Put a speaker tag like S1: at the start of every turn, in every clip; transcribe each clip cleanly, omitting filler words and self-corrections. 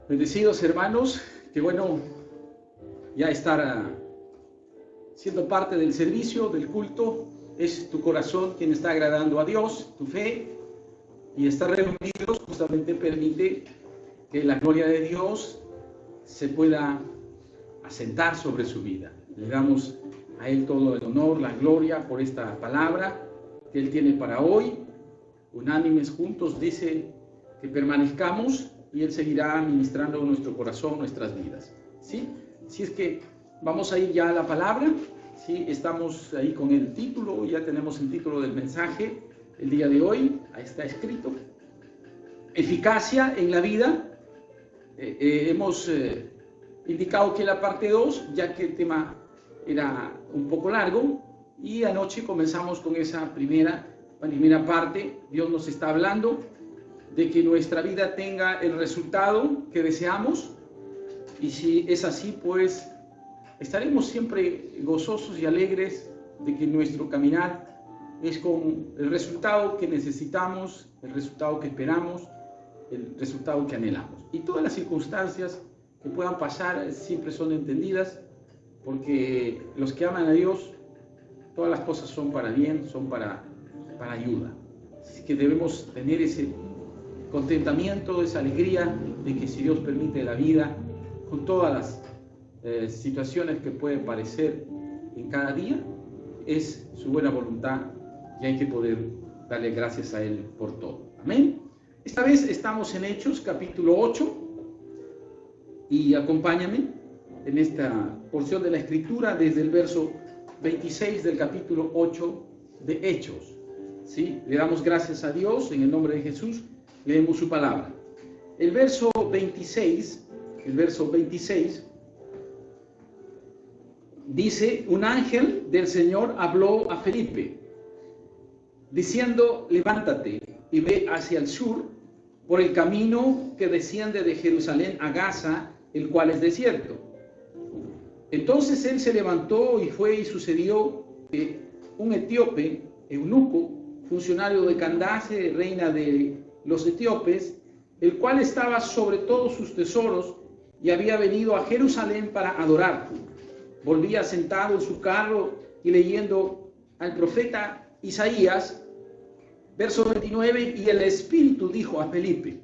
S1: Bendecidos hermanos, qué bueno ya estar siendo parte del servicio, del culto. Es tu corazón quien está agradando a Dios, tu fe, y estar reunidos justamente permite que la gloria de Dios se pueda asentar sobre su vida. Le damos a Él todo el honor, la gloria por esta palabra que Él tiene para hoy. Unánimes juntos dice que permanezcamos y Él seguirá ministrando nuestro corazón, nuestras vidas. ¿Sí? Si es que vamos a ir ya a la palabra, ¿sí? Estamos ahí con el título, ya tenemos el título del mensaje el día de hoy, ahí está escrito. Eficacia en la vida. Hemos indicado que la parte 2, ya que el tema era un poco largo, y anoche comenzamos con esa primera parte. Dios nos está hablando de que nuestra vida tenga el resultado que deseamos, y si es así, pues estaremos siempre gozosos y alegres de que nuestro caminar es con el resultado que necesitamos, el resultado que esperamos, el resultado que anhelamos. Y todas las circunstancias que puedan pasar siempre son entendidas, porque los que aman a Dios, todas las cosas son para bien, son para ayuda. Así que debemos tener ese contentamiento, esa alegría de que si Dios permite la vida, con todas las situaciones que pueden parecer en cada día, es su buena voluntad y hay que poder darle gracias a Él por todo. Amén. Esta vez estamos en Hechos capítulo 8 y acompáñame en esta porción de la Escritura desde el verso 26 del capítulo 8 de Hechos. ¿Sí? Le damos gracias a Dios en el nombre de Jesús. Leemos su palabra. El verso 26 dice: un ángel del Señor habló a Felipe, diciendo: levántate y ve hacia el sur, por el camino que desciende de Jerusalén a Gaza, el cual es desierto. Entonces él se levantó y fue, y sucedió que un etíope, eunuco, funcionario de Candace, reina de los etíopes, el cual estaba sobre todos sus tesoros y había venido a Jerusalén para adorar, volvía sentado en su carro y leyendo al profeta Isaías. Verso 29, y el Espíritu dijo a Felipe: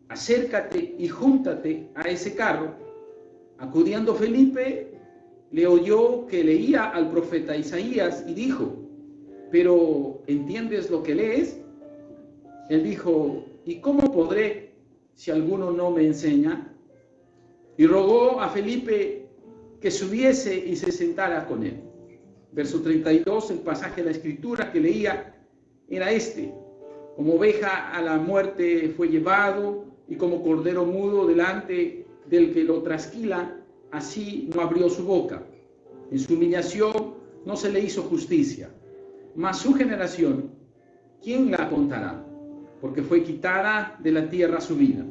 S1: acércate y júntate a ese carro. Acudiendo Felipe, le oyó que leía al profeta Isaías y dijo: ¿pero entiendes lo que lees? Él dijo: ¿y cómo podré si alguno no me enseña? Y rogó a Felipe que subiese y se sentara con él. Verso 32, el pasaje de la Escritura que leía era este: como oveja a la muerte fue llevado, y como cordero mudo delante del que lo trasquila, así no abrió su boca. En su humillación no se le hizo justicia. Mas su generación, ¿quién la contará? Porque fue quitada de la tierra su vida.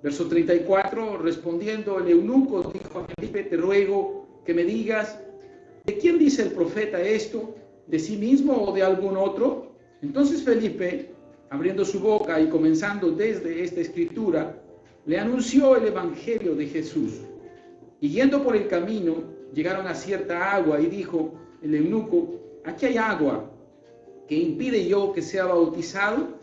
S1: Verso 34, respondiendo el eunuco, dijo a Felipe: te ruego que me digas, ¿de quién dice el profeta esto? ¿De sí mismo o de algún otro? Entonces Felipe, abriendo su boca y comenzando desde esta escritura, le anunció el evangelio de Jesús. Y yendo por el camino, llegaron a cierta agua, y dijo el eunuco: aquí hay agua, ¿que impide yo que sea bautizado?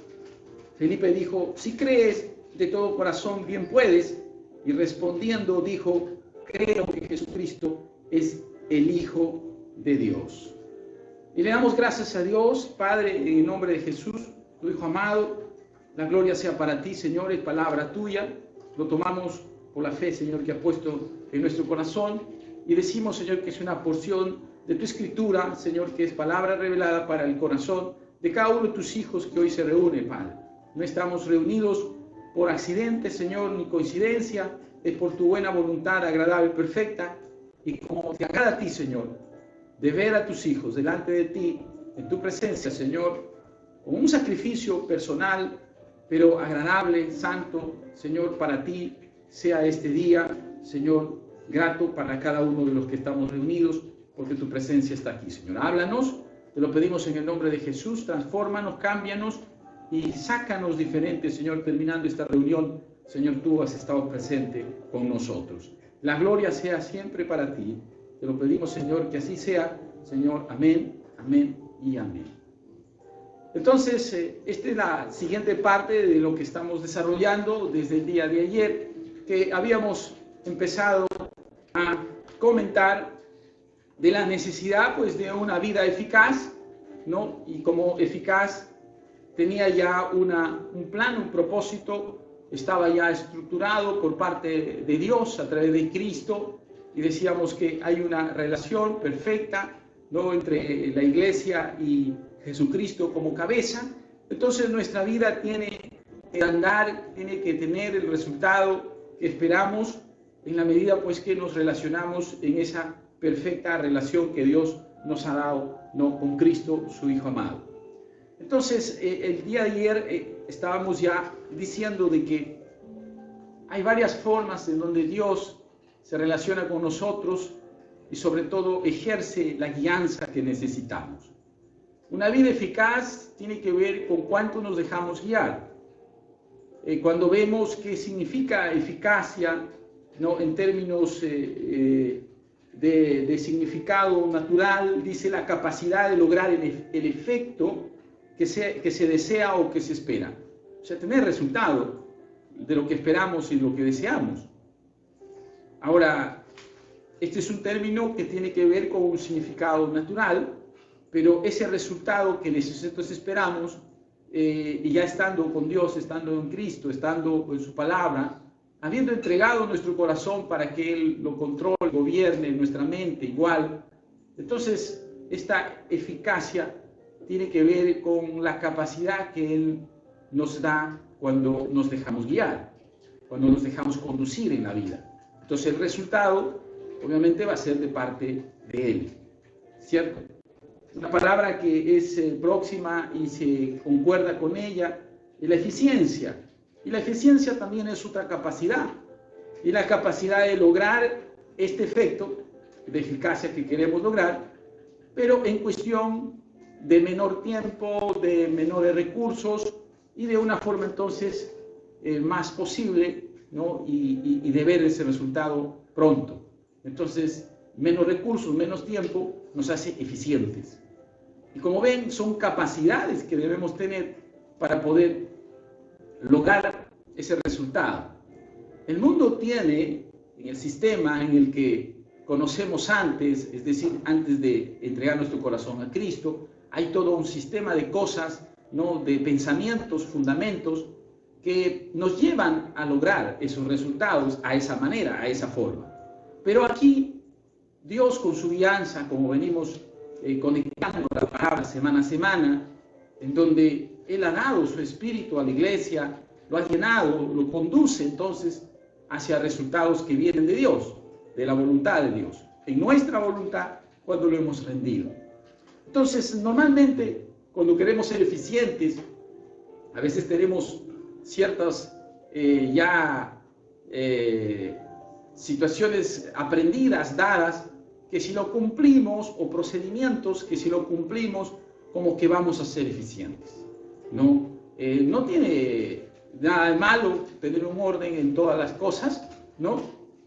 S1: Felipe dijo: si crees de todo corazón, bien puedes. Y respondiendo dijo: creo que Jesucristo es el Hijo de Dios. Y le damos gracias a Dios, Padre, en el nombre de Jesús, tu Hijo amado. La gloria sea para ti, Señor, es palabra tuya. Lo tomamos por la fe, Señor, que has puesto en nuestro corazón. Y decimos, Señor, que es una porción de tu Escritura, Señor, que es palabra revelada para el corazón de cada uno de tus hijos que hoy se reúne, Padre. No estamos reunidos por accidente, Señor, ni coincidencia. Es por tu buena voluntad agradable y perfecta. Y como te agrada a ti, Señor, de ver a tus hijos delante de ti, en tu presencia, Señor, con un sacrificio personal, pero agradable, santo, Señor, para ti sea este día, Señor, grato para cada uno de los que estamos reunidos, porque tu presencia está aquí, Señor. Háblanos, te lo pedimos en el nombre de Jesús, transfórmanos, cámbianos y sácanos diferentes, Señor, terminando esta reunión, Señor, tú has estado presente con nosotros. La gloria sea siempre para ti. Te lo pedimos, Señor, que así sea, Señor. Amén, amén y amén. Entonces, esta es la siguiente parte de lo que estamos desarrollando desde el día de ayer, que habíamos empezado a comentar de la necesidad, pues, de una vida eficaz, ¿no? Y como eficaz tenía ya un plan, un propósito, estaba ya estructurado por parte de Dios a través de Cristo, y decíamos que hay una relación perfecta, ¿no?, entre la iglesia y Jesucristo como cabeza. Entonces nuestra vida tiene que andar, tiene que tener el resultado que esperamos en la medida, pues, que nos relacionamos en esa perfecta relación que Dios nos ha dado, ¿no?, con Cristo, su Hijo amado. Entonces, el día de ayer estábamos ya diciendo de que hay varias formas en donde Dios se relaciona con nosotros y sobre todo ejerce la guianza que necesitamos. Una vida eficaz tiene que ver con cuánto nos dejamos guiar. Cuando vemos qué significa eficacia, ¿no?, en términos de significado natural, dice la capacidad de lograr el efecto que se desea o que se espera. O sea, tener resultado de lo que esperamos y lo que deseamos. Ahora, este es un término que tiene que ver con un significado natural, pero ese resultado que nosotros esperamos, y ya estando con Dios, estando en Cristo, estando en su palabra, habiendo entregado nuestro corazón para que Él lo controle, gobierne nuestra mente igual, entonces esta eficacia tiene que ver con la capacidad que Él nos da cuando nos dejamos guiar, cuando nos dejamos conducir en la vida. Entonces el resultado obviamente va a ser de parte de Él, ¿cierto? Una palabra que es próxima y se concuerda con ella es la eficiencia. Y la eficiencia también es otra capacidad. Y la capacidad de lograr este efecto de eficacia que queremos lograr, pero en cuestión de menor tiempo, de menores recursos y de una forma entonces más posible, ¿no? Y de ver ese resultado pronto. Entonces, menos recursos, menos tiempo nos hace eficientes. Y como ven, son capacidades que debemos tener para poder lograr ese resultado. El mundo tiene, en el sistema en el que conocemos antes, es decir, antes de entregar nuestro corazón a Cristo, hay todo un sistema de cosas, ¿no?, de pensamientos, fundamentos, que nos llevan a lograr esos resultados a esa manera, a esa forma. Pero aquí, Dios con su guianza, como venimos conectando la palabra semana a semana, en donde Él ha dado su espíritu a la iglesia, lo ha llenado, lo conduce entonces hacia resultados que vienen de Dios, de la voluntad de Dios, en nuestra voluntad cuando lo hemos rendido. Entonces, normalmente, cuando queremos ser eficientes, a veces tenemos ciertas situaciones aprendidas, dadas, que si lo cumplimos, o procedimientos que si lo cumplimos, como que vamos a ser eficientes, ¿no? No tiene nada de malo tener un orden en todas las cosas, ¿no?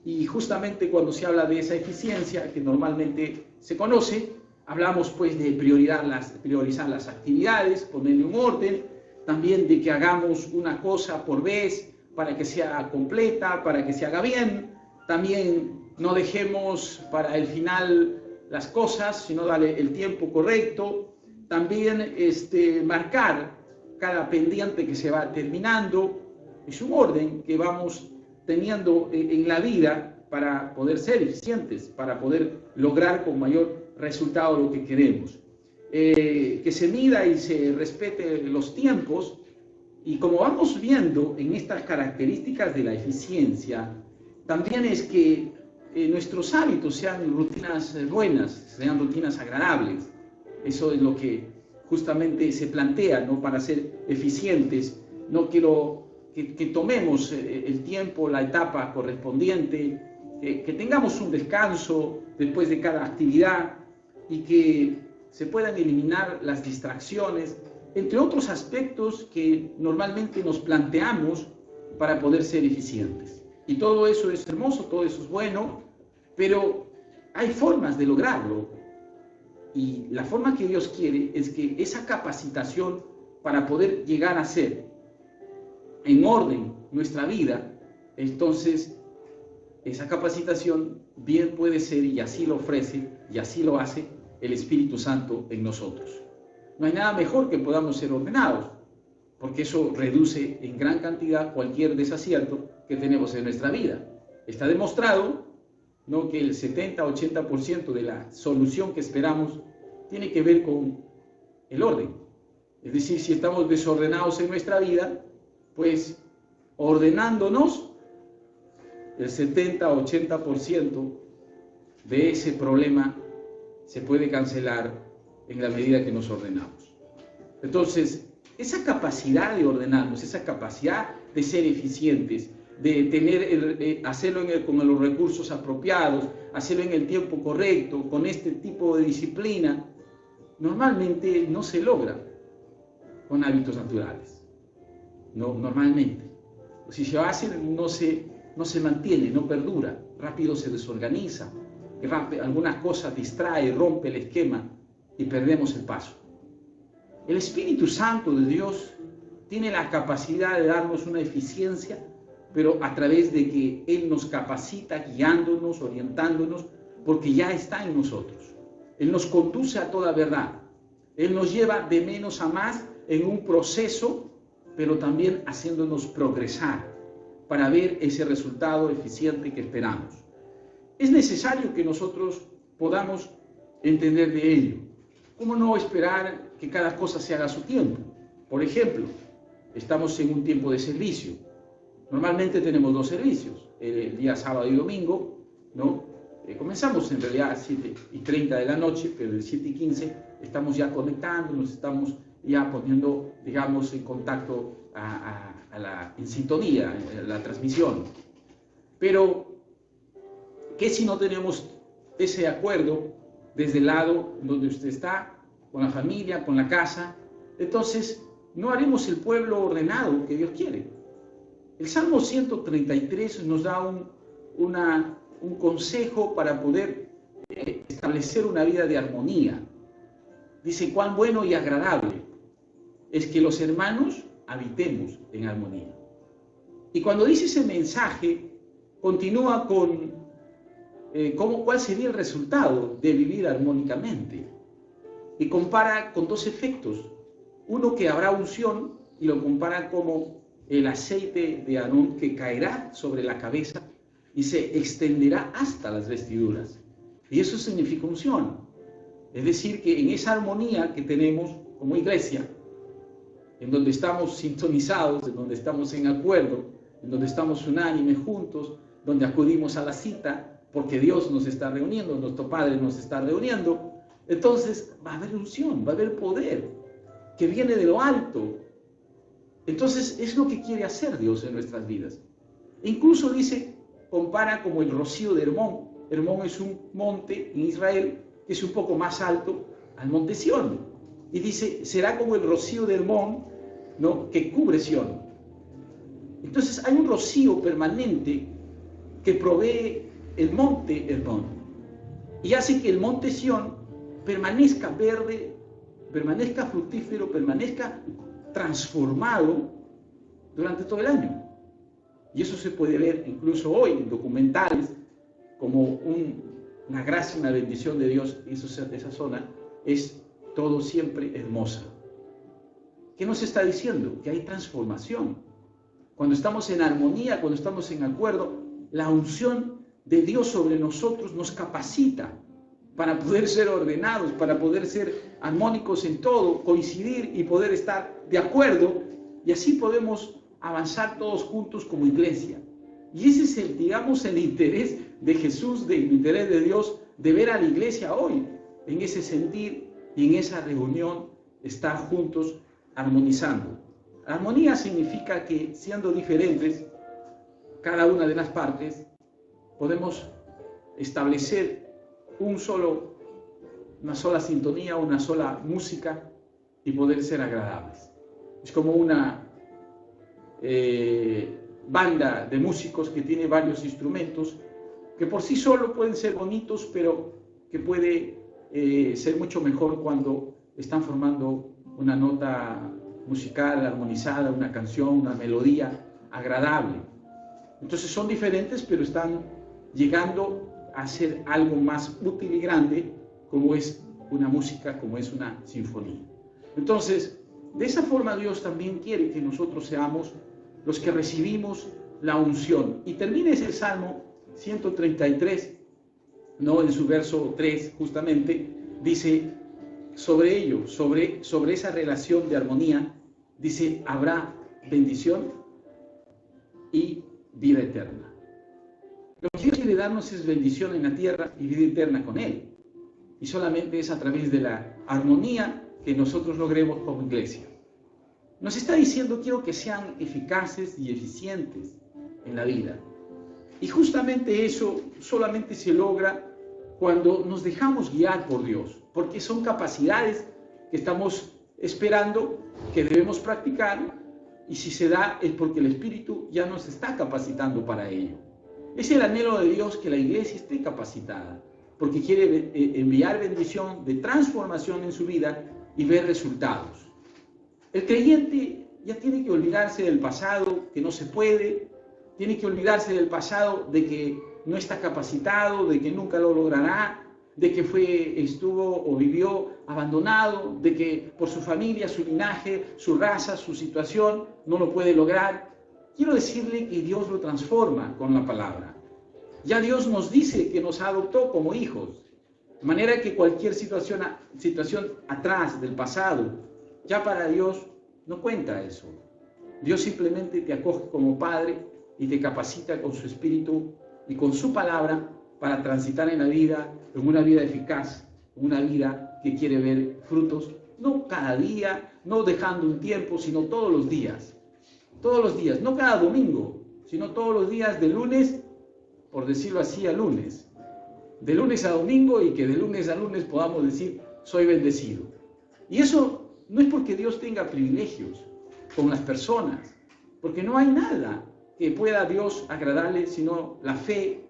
S1: Y justamente cuando se habla de esa eficiencia, que normalmente se conoce, hablamos pues de priorizar las actividades, ponerle un orden, también de que hagamos una cosa por vez para que sea completa, para que se haga bien. También no dejemos para el final las cosas, sino darle el tiempo correcto. También marcar cada pendiente que se va terminando. Es un orden que vamos teniendo en la vida para poder ser eficientes, para poder lograr con mayor resultado lo que queremos. Que se mida y se respete los tiempos, y como vamos viendo en estas características de la eficiencia, también es que nuestros hábitos sean rutinas buenas, sean rutinas agradables. Eso es lo que justamente se plantea, ¿no?, para ser eficientes. No quiero que tomemos el tiempo, la etapa correspondiente, que tengamos un descanso después de cada actividad y que se puedan eliminar las distracciones, entre otros aspectos que normalmente nos planteamos para poder ser eficientes. Y todo eso es hermoso, todo eso es bueno, pero hay formas de lograrlo. Y la forma que Dios quiere es que esa capacitación para poder llegar a ser en orden nuestra vida, entonces esa capacitación bien puede ser, y así lo ofrece, y así lo hace el Espíritu Santo en nosotros. No hay nada mejor que podamos ser ordenados, porque eso reduce en gran cantidad cualquier desacierto que tenemos en nuestra vida. Está demostrado, ¿no?, que el 70-80% de la solución que esperamos tiene que ver con el orden. Es decir, si estamos desordenados en nuestra vida, pues ordenándonos, el 70-80% de ese problema se puede cancelar en la medida que nos ordenamos. Entonces, esa capacidad de ordenarnos, esa capacidad de ser eficientes, de tener hacerlo con los recursos apropiados, hacerlo en el tiempo correcto, con este tipo de disciplina, normalmente no se logra con hábitos naturales. No, normalmente. Si se hace, no se mantiene, no perdura, rápido se desorganiza, algunas cosas distrae, rompe el esquema y perdemos el paso. El Espíritu Santo de Dios tiene la capacidad de darnos una eficiencia, pero a través de que Él nos capacita, guiándonos, orientándonos, porque ya está en nosotros. Él nos conduce a toda verdad. Él nos lleva de menos a más en un proceso, pero también haciéndonos progresar para ver ese resultado eficiente que esperamos. Es necesario que nosotros podamos entender de ello. ¿Cómo no esperar que cada cosa se haga a su tiempo? Por ejemplo, estamos en un tiempo de servicio. Normalmente tenemos 2 servicios, el día sábado y domingo, ¿no? Comenzamos en realidad a 7:30 de la noche, pero de 7:15 estamos ya conectándonos, estamos ya poniendo, digamos, en contacto en sintonía, la transmisión. Pero, ¿qué si no tenemos ese acuerdo desde el lado donde usted está, con la familia, con la casa? Entonces, no haremos el pueblo ordenado que Dios quiere. El Salmo 133 nos da un consejo para poder establecer una vida de armonía. Dice: cuán bueno y agradable es que los hermanos habitemos en armonía. Y cuando dice ese mensaje, continúa con cuál sería el resultado de vivir armónicamente. Y compara con 2 efectos. Uno, que habrá unción, y lo compara como el aceite de Aarón que caerá sobre la cabeza y se extenderá hasta las vestiduras. Y eso significa unción. Es decir, que en esa armonía que tenemos como iglesia, en donde estamos sintonizados, en donde estamos en acuerdo, en donde estamos unánimes juntos, donde acudimos a la cita, porque Dios nos está reuniendo, nuestro Padre nos está reuniendo, entonces va a haber unción, va a haber poder que viene de lo alto. Entonces es lo que quiere hacer Dios en nuestras vidas. Incluso dice, compara como el rocío de Hermón. Hermón es un monte en Israel que es un poco más alto al monte Sión. Y dice, será como el rocío de Hermón, ¿no?, que cubre Sión. Entonces hay un rocío permanente que provee el monte Hermón y hace que el monte Sión permanezca verde, permanezca fructífero, permanezca transformado durante todo el año. Y eso se puede ver incluso hoy en documentales, como una gracia, una bendición de Dios. Esa zona es todo siempre hermosa. ¿Qué nos está diciendo? Que hay transformación. Cuando estamos en armonía, cuando estamos en acuerdo, la unción de Dios sobre nosotros nos capacita para poder ser ordenados, para poder ser armónicos en todo, coincidir y poder estar de acuerdo, y así podemos avanzar todos juntos como iglesia. Y ese es el interés de Jesús, el interés de Dios, de ver a la iglesia hoy, en ese sentir y en esa reunión, estar juntos armonizando. Armonía significa que, siendo diferentes, cada una de las partes, podemos establecer una sola sintonía, una sola música y poder ser agradables. Es como banda de músicos que tiene varios instrumentos, que por sí solo pueden ser bonitos, pero que puede ser mucho mejor cuando están formando una nota musical armonizada, una canción, una melodía agradable. Entonces son diferentes, pero están llegando a ser algo más útil y grande, como es una música, como es una sinfonía. Entonces, de esa forma Dios también quiere que nosotros seamos los que recibimos la unción. Y termina ese Salmo 133, ¿no? En su verso 3 justamente, dice sobre ello, sobre esa relación de armonía, dice, habrá bendición y vida eterna. Lo que Dios quiere darnos es bendición en la tierra y vida eterna con Él. Y solamente es a través de la armonía que nosotros logremos como iglesia. Nos está diciendo, quiero que sean eficaces y eficientes en la vida. Y justamente eso solamente se logra cuando nos dejamos guiar por Dios, porque son capacidades que estamos esperando, que debemos practicar, y si se da es porque el Espíritu ya nos está capacitando para ello. Es el anhelo de Dios que la iglesia esté capacitada, porque quiere enviar bendición de transformación en su vida y ver resultados. El creyente ya tiene que olvidarse del pasado, que no se puede, tiene que olvidarse del pasado de que no está capacitado, de que nunca lo logrará, de que estuvo o vivió abandonado, de que por su familia, su linaje, su raza, su situación no lo puede lograr. Quiero decirle que Dios lo transforma con la palabra. Ya Dios nos dice que nos adoptó como hijos, de manera que cualquier situación atrás del pasado, ya para Dios no cuenta eso. Dios simplemente te acoge como padre y te capacita con su espíritu y con su palabra para transitar en la vida, en una vida eficaz, una vida que quiere ver frutos, no cada día, no dejando un tiempo, sino todos los días, no cada domingo, sino todos los días, de lunes, por decirlo así, a lunes, de lunes a domingo, y que de lunes a lunes podamos decir, soy bendecido. Y eso no es porque Dios tenga privilegios con las personas, porque no hay nada que pueda a Dios agradarle sino la fe,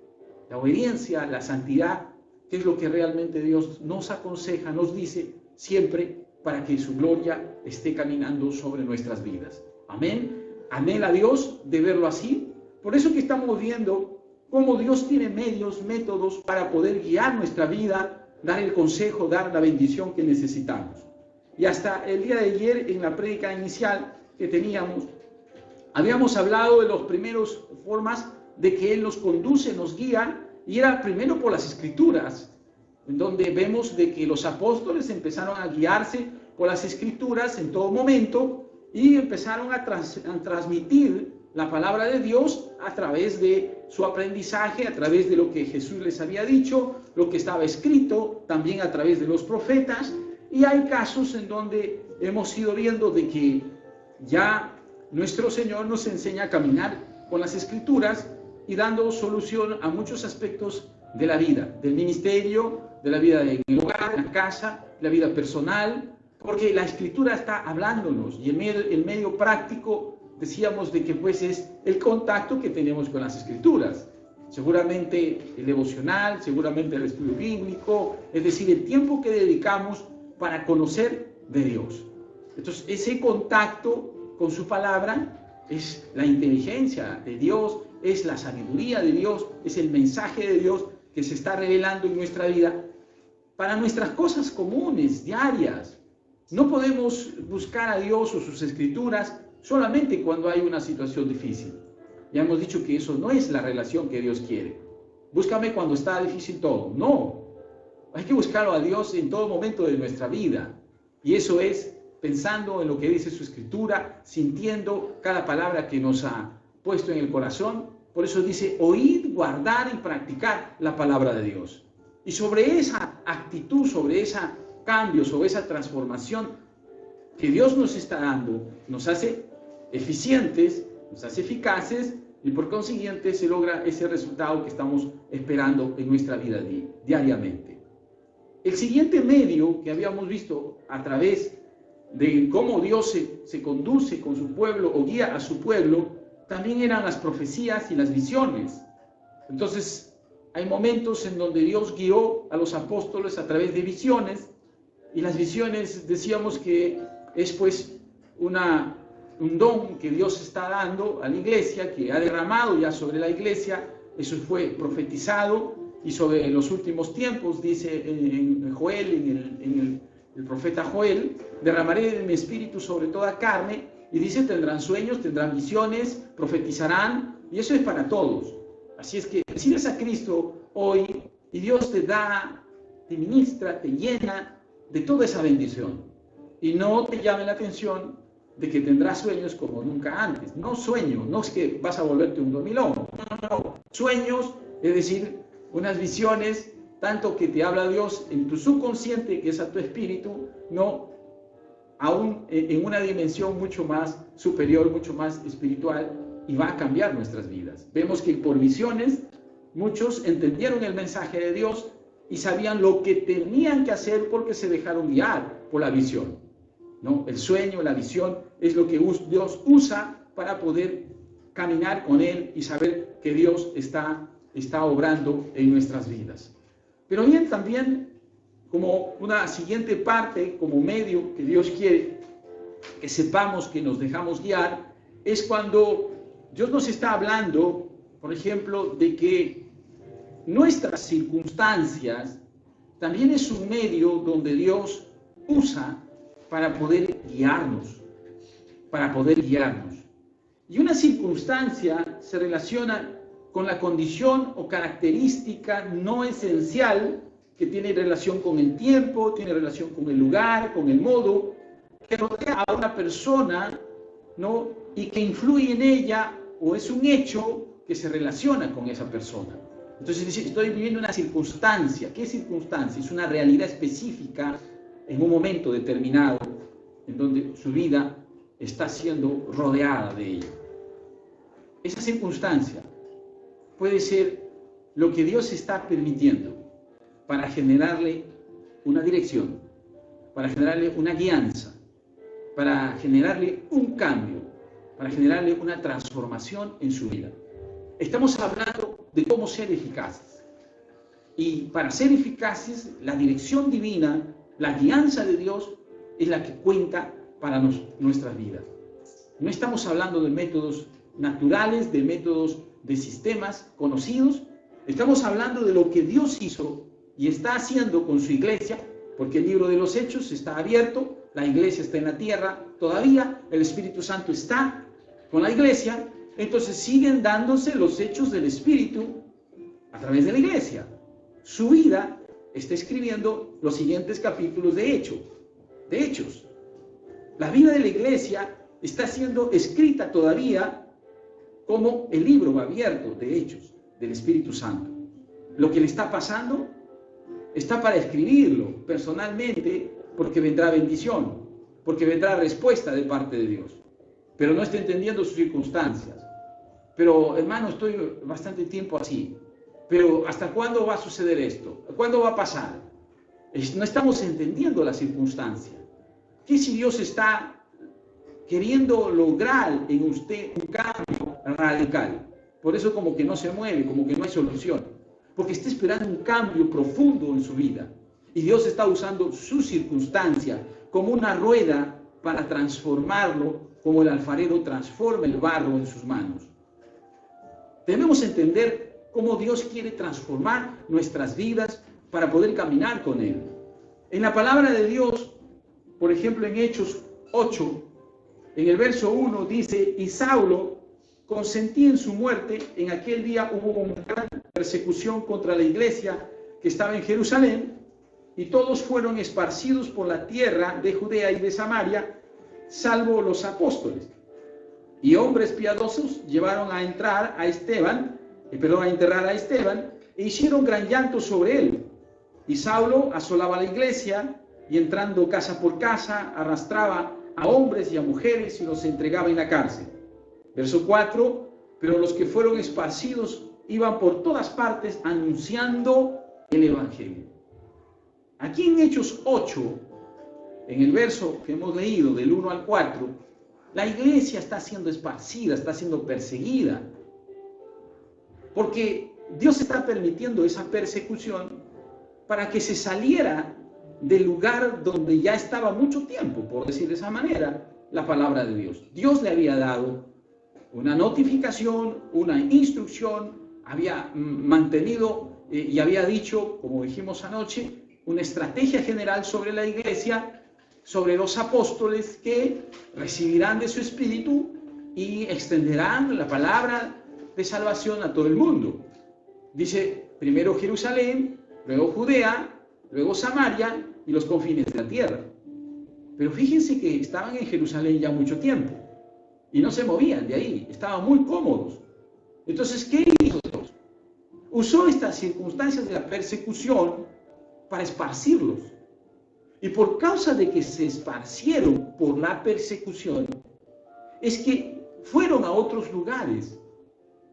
S1: la obediencia, la santidad, que es lo que realmente Dios nos aconseja, nos dice siempre, para que su gloria esté caminando sobre nuestras vidas. Amén. Anhela a Dios de verlo así. Por eso que estamos viendo cómo Dios tiene medios, métodos para poder guiar nuestra vida, dar el consejo, dar la bendición que necesitamos. Y hasta el día de ayer, en la prédica inicial que teníamos, habíamos hablado de las primeras formas de que Él nos conduce, nos guía, y era primero por las Escrituras, en donde vemos de que los apóstoles empezaron a guiarse por las Escrituras en todo momento y empezaron a transmitir la palabra de Dios a través de su aprendizaje, a través de lo que Jesús les había dicho, lo que estaba escrito, también a través de los profetas. Y hay casos en donde hemos ido viendo de que ya nuestro Señor nos enseña a caminar con las Escrituras y dando solución a muchos aspectos de la vida, del ministerio, de la vida en el hogar, en la casa, la vida personal, porque la Escritura está hablándonos, y el medio práctico, decíamos, de que pues es el contacto que tenemos con las Escrituras. Seguramente el devocional, seguramente el estudio bíblico, es decir, el tiempo que dedicamos para conocer de Dios. Entonces, ese contacto con su palabra es la inteligencia de Dios, es la sabiduría de Dios, es el mensaje de Dios que se está revelando en nuestra vida para nuestras cosas comunes, diarias. No podemos buscar a Dios o sus Escrituras solamente cuando hay una situación difícil. Ya hemos dicho que eso no es la relación que Dios quiere. Búscame cuando está difícil todo. No, hay que buscarlo a Dios en todo momento de nuestra vida. Y eso es pensando en lo que dice su Escritura, sintiendo cada palabra que nos ha puesto en el corazón. Por eso dice, oír, guardar y practicar la palabra de Dios. Y sobre esa actitud, sobre ese cambio, sobre esa transformación que Dios nos está dando, nos hace eficientes, nos hace eficaces, y por consiguiente se logra ese resultado que estamos esperando en nuestra vida diariamente. El siguiente medio que habíamos visto a través de cómo Dios se conduce con su pueblo o guía a su pueblo también eran las profecías y las visiones. Entonces, hay momentos en donde Dios guió a los apóstoles a través de visiones, y las visiones decíamos que es pues un don que Dios está dando a la iglesia, que ha derramado ya sobre la iglesia. Eso fue profetizado, y sobre los últimos tiempos, dice en Joel, en el profeta Joel, derramaré de mi espíritu sobre toda carne, y dice, tendrán sueños, tendrán visiones, profetizarán, y eso es para todos. Así es que recibes a Cristo hoy, y Dios te da, te ministra, te llena de toda esa bendición. Y no te llame la atención de que tendrás sueños como nunca antes. No sueños, no es que vas a volverte un dormilón. No. Sueños, es decir, unas visiones, tanto que te habla Dios en tu subconsciente, que es a tu espíritu, no, aún en una dimensión mucho más superior, mucho más espiritual, y va a cambiar nuestras vidas. Vemos que por visiones muchos entendieron el mensaje de Dios y sabían lo que tenían que hacer porque se dejaron guiar por la visión, ¿no? El sueño, la visión es lo que Dios usa para poder caminar con Él y saber que Dios está obrando en nuestras vidas. Pero bien, también como una siguiente parte, como medio que Dios quiere que sepamos que nos dejamos guiar, es cuando Dios nos está hablando, por ejemplo, de que nuestras circunstancias también es un medio donde Dios usa para poder guiarnos, Y una circunstancia se relaciona con la condición o característica no esencial que tiene relación con el tiempo, tiene relación con el lugar, con el modo, que rodea a una persona, ¿no? Y que influye en ella, o es un hecho que se relaciona con esa persona. Entonces dice, estoy viviendo una circunstancia. ¿Qué circunstancia? Es una realidad específica en un momento determinado en donde su vida está siendo rodeada de ello. Esa circunstancia puede ser lo que Dios está permitiendo para generarle una dirección, para generarle una guianza, para generarle un cambio, para generarle una transformación en su vida. Estamos hablando de cómo ser eficaces. Y para ser eficaces, la dirección divina, la guianza de Dios es la que cuenta para nuestras vidas. No estamos hablando de métodos naturales, de métodos de sistemas conocidos. Estamos hablando de lo que Dios hizo y está haciendo con su iglesia, porque el libro de los Hechos está abierto, la iglesia está en la tierra todavía, el Espíritu Santo está con la iglesia, entonces siguen dándose los hechos del Espíritu a través de la iglesia. Su vida está escribiendo los siguientes capítulos de Hechos. La vida de la iglesia está siendo escrita todavía como el libro abierto de Hechos del Espíritu Santo. Lo que le está pasando está para escribirlo personalmente, porque vendrá bendición, porque vendrá respuesta de parte de Dios. Pero no está entendiendo sus circunstancias. Pero hermano, estoy bastante tiempo así. Pero ¿hasta cuándo va a suceder esto? ¿Cuándo va a pasar? No estamos entendiendo la circunstancia. ¿Qué si Dios está queriendo lograr en usted un cambio radical? Por eso como que no se mueve, como que no hay solución. Porque está esperando un cambio profundo en su vida. Y Dios está usando su circunstancia como una rueda para transformarlo, como el alfarero transforma el barro en sus manos. Debemos entender cómo Dios quiere transformar nuestras vidas para poder caminar con Él. En la palabra de Dios, por ejemplo en Hechos 8, en el verso 1 dice, y Saulo consentía en su muerte. En aquel día hubo una gran persecución contra la iglesia que estaba en Jerusalén, y todos fueron esparcidos por la tierra de Judea y de Samaria, salvo los apóstoles. Y hombres piadosos llevaron a enterrar a Esteban, e hicieron gran llanto sobre él. Y Saulo asolaba la iglesia, y entrando casa por casa, arrastraba a hombres y a mujeres y los entregaba en la cárcel. Verso 4, pero los que fueron esparcidos iban por todas partes anunciando el Evangelio. Aquí en Hechos 8, en el verso que hemos leído del 1 al 4, La iglesia está siendo esparcida, está siendo perseguida, porque Dios está permitiendo esa persecución para que se saliera del lugar donde ya estaba mucho tiempo, por decir de esa manera, la palabra de Dios. Dios le había dado una notificación, una instrucción, había mantenido y había dicho, como dijimos anoche, una estrategia general sobre la iglesia, sobre los apóstoles que recibirán de su espíritu y extenderán la palabra de salvación a todo el mundo. Dice, primero Jerusalén, luego Judea, luego Samaria y los confines de la tierra. Pero fíjense que estaban en Jerusalén ya mucho tiempo y no se movían de ahí, estaban muy cómodos. Entonces, ¿qué hizo Dios? Usó estas circunstancias de la persecución para esparcirlos. Y por causa de que se esparcieron por la persecución, es que fueron a otros lugares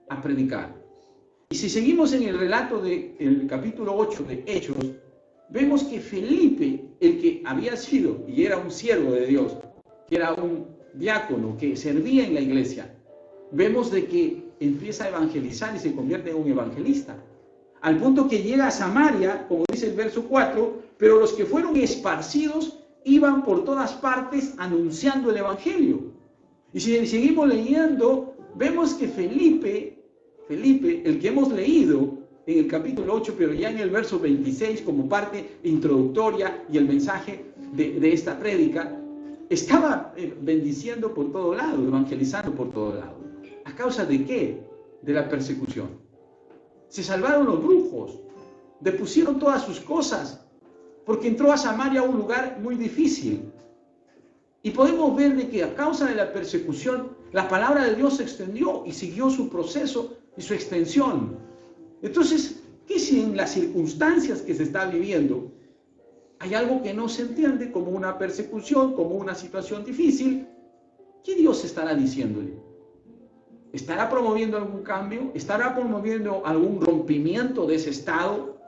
S1: a predicar. Y si seguimos en el relato del capítulo 8 de Hechos, vemos que Felipe, el que había sido y era un siervo de Dios, que era un diácono que servía en la iglesia, vemos de que empieza a evangelizar y se convierte en un evangelista. Al punto que llega a Samaria, como dice el verso 4, pero los que fueron esparcidos iban por todas partes anunciando el evangelio. Y si seguimos leyendo, vemos que Felipe, el que hemos leído en el capítulo 8, pero ya en el verso 26, como parte introductoria y el mensaje de esta prédica, estaba bendiciendo por todo lado, evangelizando por todo lado. ¿A causa de qué? De la persecución. Se salvaron los brujos, depusieron todas sus cosas, porque entró a Samaria, un lugar muy difícil. Y podemos ver de que a causa de la persecución, la palabra de Dios se extendió y siguió su proceso y su extensión. Entonces, ¿qué si en las circunstancias que se está viviendo hay algo que no se entiende como una persecución, como una situación difícil? ¿Qué Dios estará diciéndole? ¿Estará promoviendo algún cambio? ¿Estará promoviendo algún rompimiento de ese estado?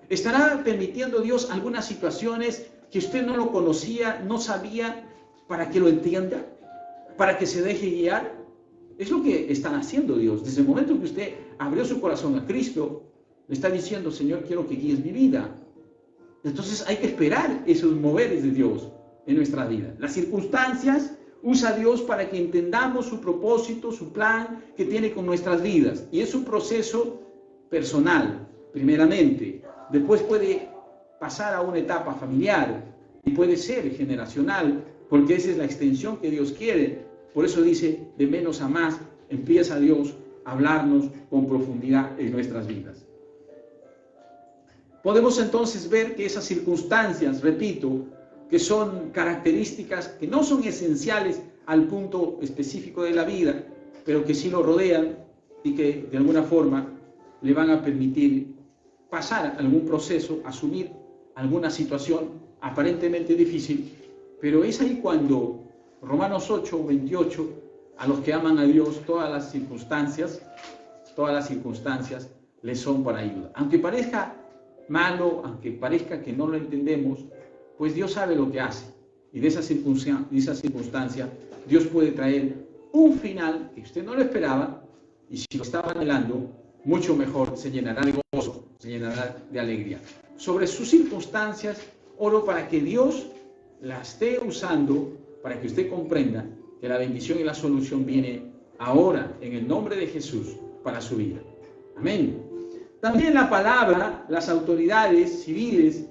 S1: ¿Estará permitiendo Dios algunas situaciones que usted no lo conocía, no sabía, para que lo entienda? ¿Para que se deje guiar? Es lo que están haciendo Dios. Desde el momento que usted abrió su corazón a Cristo, le está diciendo, Señor, quiero que guíes mi vida. Entonces hay que esperar esos moveres de Dios en nuestra vida. Las circunstancias usa Dios para que entendamos su propósito, su plan que tiene con nuestras vidas. Y es un proceso personal, primeramente. Después puede pasar a una etapa familiar y puede ser generacional, porque esa es la extensión que Dios quiere. Por eso dice, de menos a más, empieza Dios a hablarnos con profundidad en nuestras vidas. Podemos entonces ver que esas circunstancias, repito, que son características que no son esenciales al punto específico de la vida, pero que sí lo rodean y que de alguna forma le van a permitir pasar algún proceso, asumir alguna situación aparentemente difícil, pero es ahí cuando Romanos 8, 28, a los que aman a Dios, todas las circunstancias les son para ayuda. Aunque parezca malo, aunque parezca que no lo entendemos, pues Dios sabe lo que hace. Y de esa circunstancia, Dios puede traer un final que usted no lo esperaba, y si lo estaba anhelando, mucho mejor, se llenará de gozo, se llenará de alegría. Sobre sus circunstancias, oro para que Dios la esté usando, para que usted comprenda que la bendición y la solución viene ahora, en el nombre de Jesús, para su vida. Amén. También la palabra, las autoridades civiles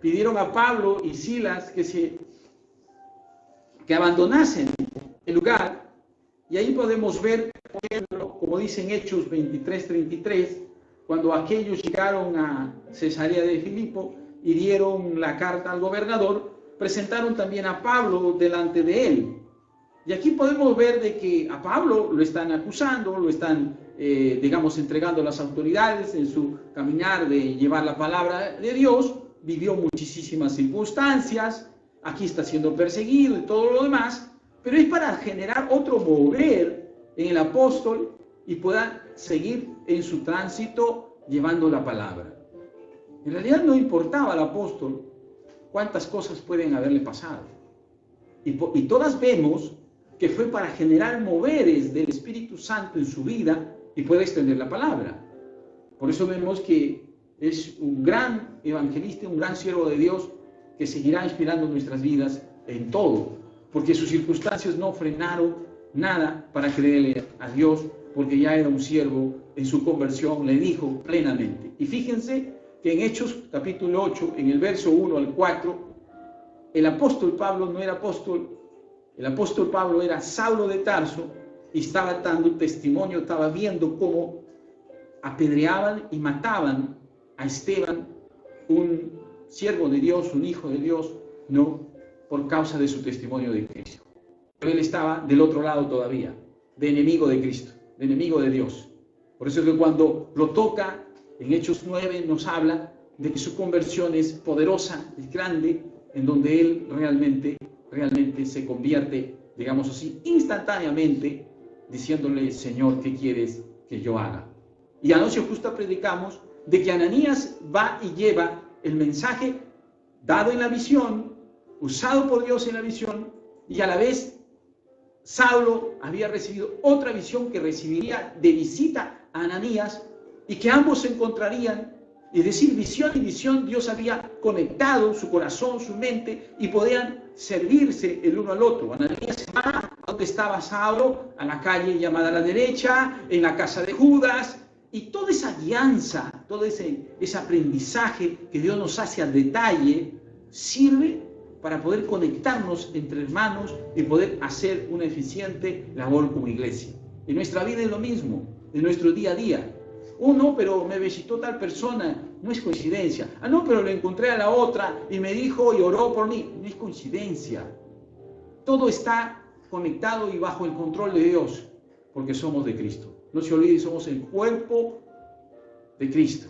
S1: pidieron a Pablo y Silas que abandonasen el lugar, y ahí podemos ver, por ejemplo, como dicen Hechos 23:33, cuando aquellos llegaron a Cesarea de Filipo y dieron la carta al gobernador, presentaron también a Pablo delante de él. Y aquí podemos ver de que a Pablo lo están acusando, lo están, entregando a las autoridades en su caminar de llevar la palabra de Dios. Vivió muchísimas circunstancias, aquí está siendo perseguido y todo lo demás, pero es para generar otro mover en el apóstol y pueda seguir en su tránsito llevando la palabra. En realidad no importaba al apóstol cuántas cosas pueden haberle pasado. Y todas vemos que fue para generar moveres del Espíritu Santo en su vida y pueda extender la palabra. Por eso vemos que es un gran evangelista, un gran siervo de Dios que seguirá inspirando nuestras vidas en todo, porque sus circunstancias no frenaron nada para creerle a Dios, porque ya era un siervo en su conversión, le dijo plenamente. Y fíjense que en Hechos capítulo 8, en el verso 1 al 4, el apóstol Pablo no era apóstol, el apóstol Pablo era Saulo de Tarso y estaba dando testimonio, estaba viendo cómo apedreaban y mataban a Esteban, un siervo de Dios, un hijo de Dios, no por causa de su testimonio de Cristo. Pero él estaba del otro lado todavía, de enemigo de Cristo, de enemigo de Dios. Por eso es que cuando lo toca, en Hechos 9 nos habla de que su conversión es poderosa, es grande, en donde él realmente se convierte, digamos así, instantáneamente, diciéndole: Señor, ¿qué quieres que yo haga? Y anoche justo predicamos de que Ananías va y lleva el mensaje dado en la visión, usado por Dios en la visión, y a la vez Saulo había recibido otra visión que recibiría de visita a Ananías, y que ambos se encontrarían. Es decir, visión y visión, Dios había conectado su corazón, su mente, y podían servirse el uno al otro. Ananías va a donde estaba Saulo, a la calle llamada a la derecha, en la casa de Judas, y toda esa guianza, todo ese aprendizaje que Dios nos hace al detalle, sirve para poder conectarnos entre hermanos y poder hacer una eficiente labor como iglesia. En nuestra vida es lo mismo, en nuestro día a día. No, pero me visitó tal persona, no es coincidencia. No, pero le encontré a la otra y me dijo y oró por mí. No es coincidencia. Todo está conectado y bajo el control de Dios, porque somos de Cristo. No se olvide, somos el cuerpo de Cristo.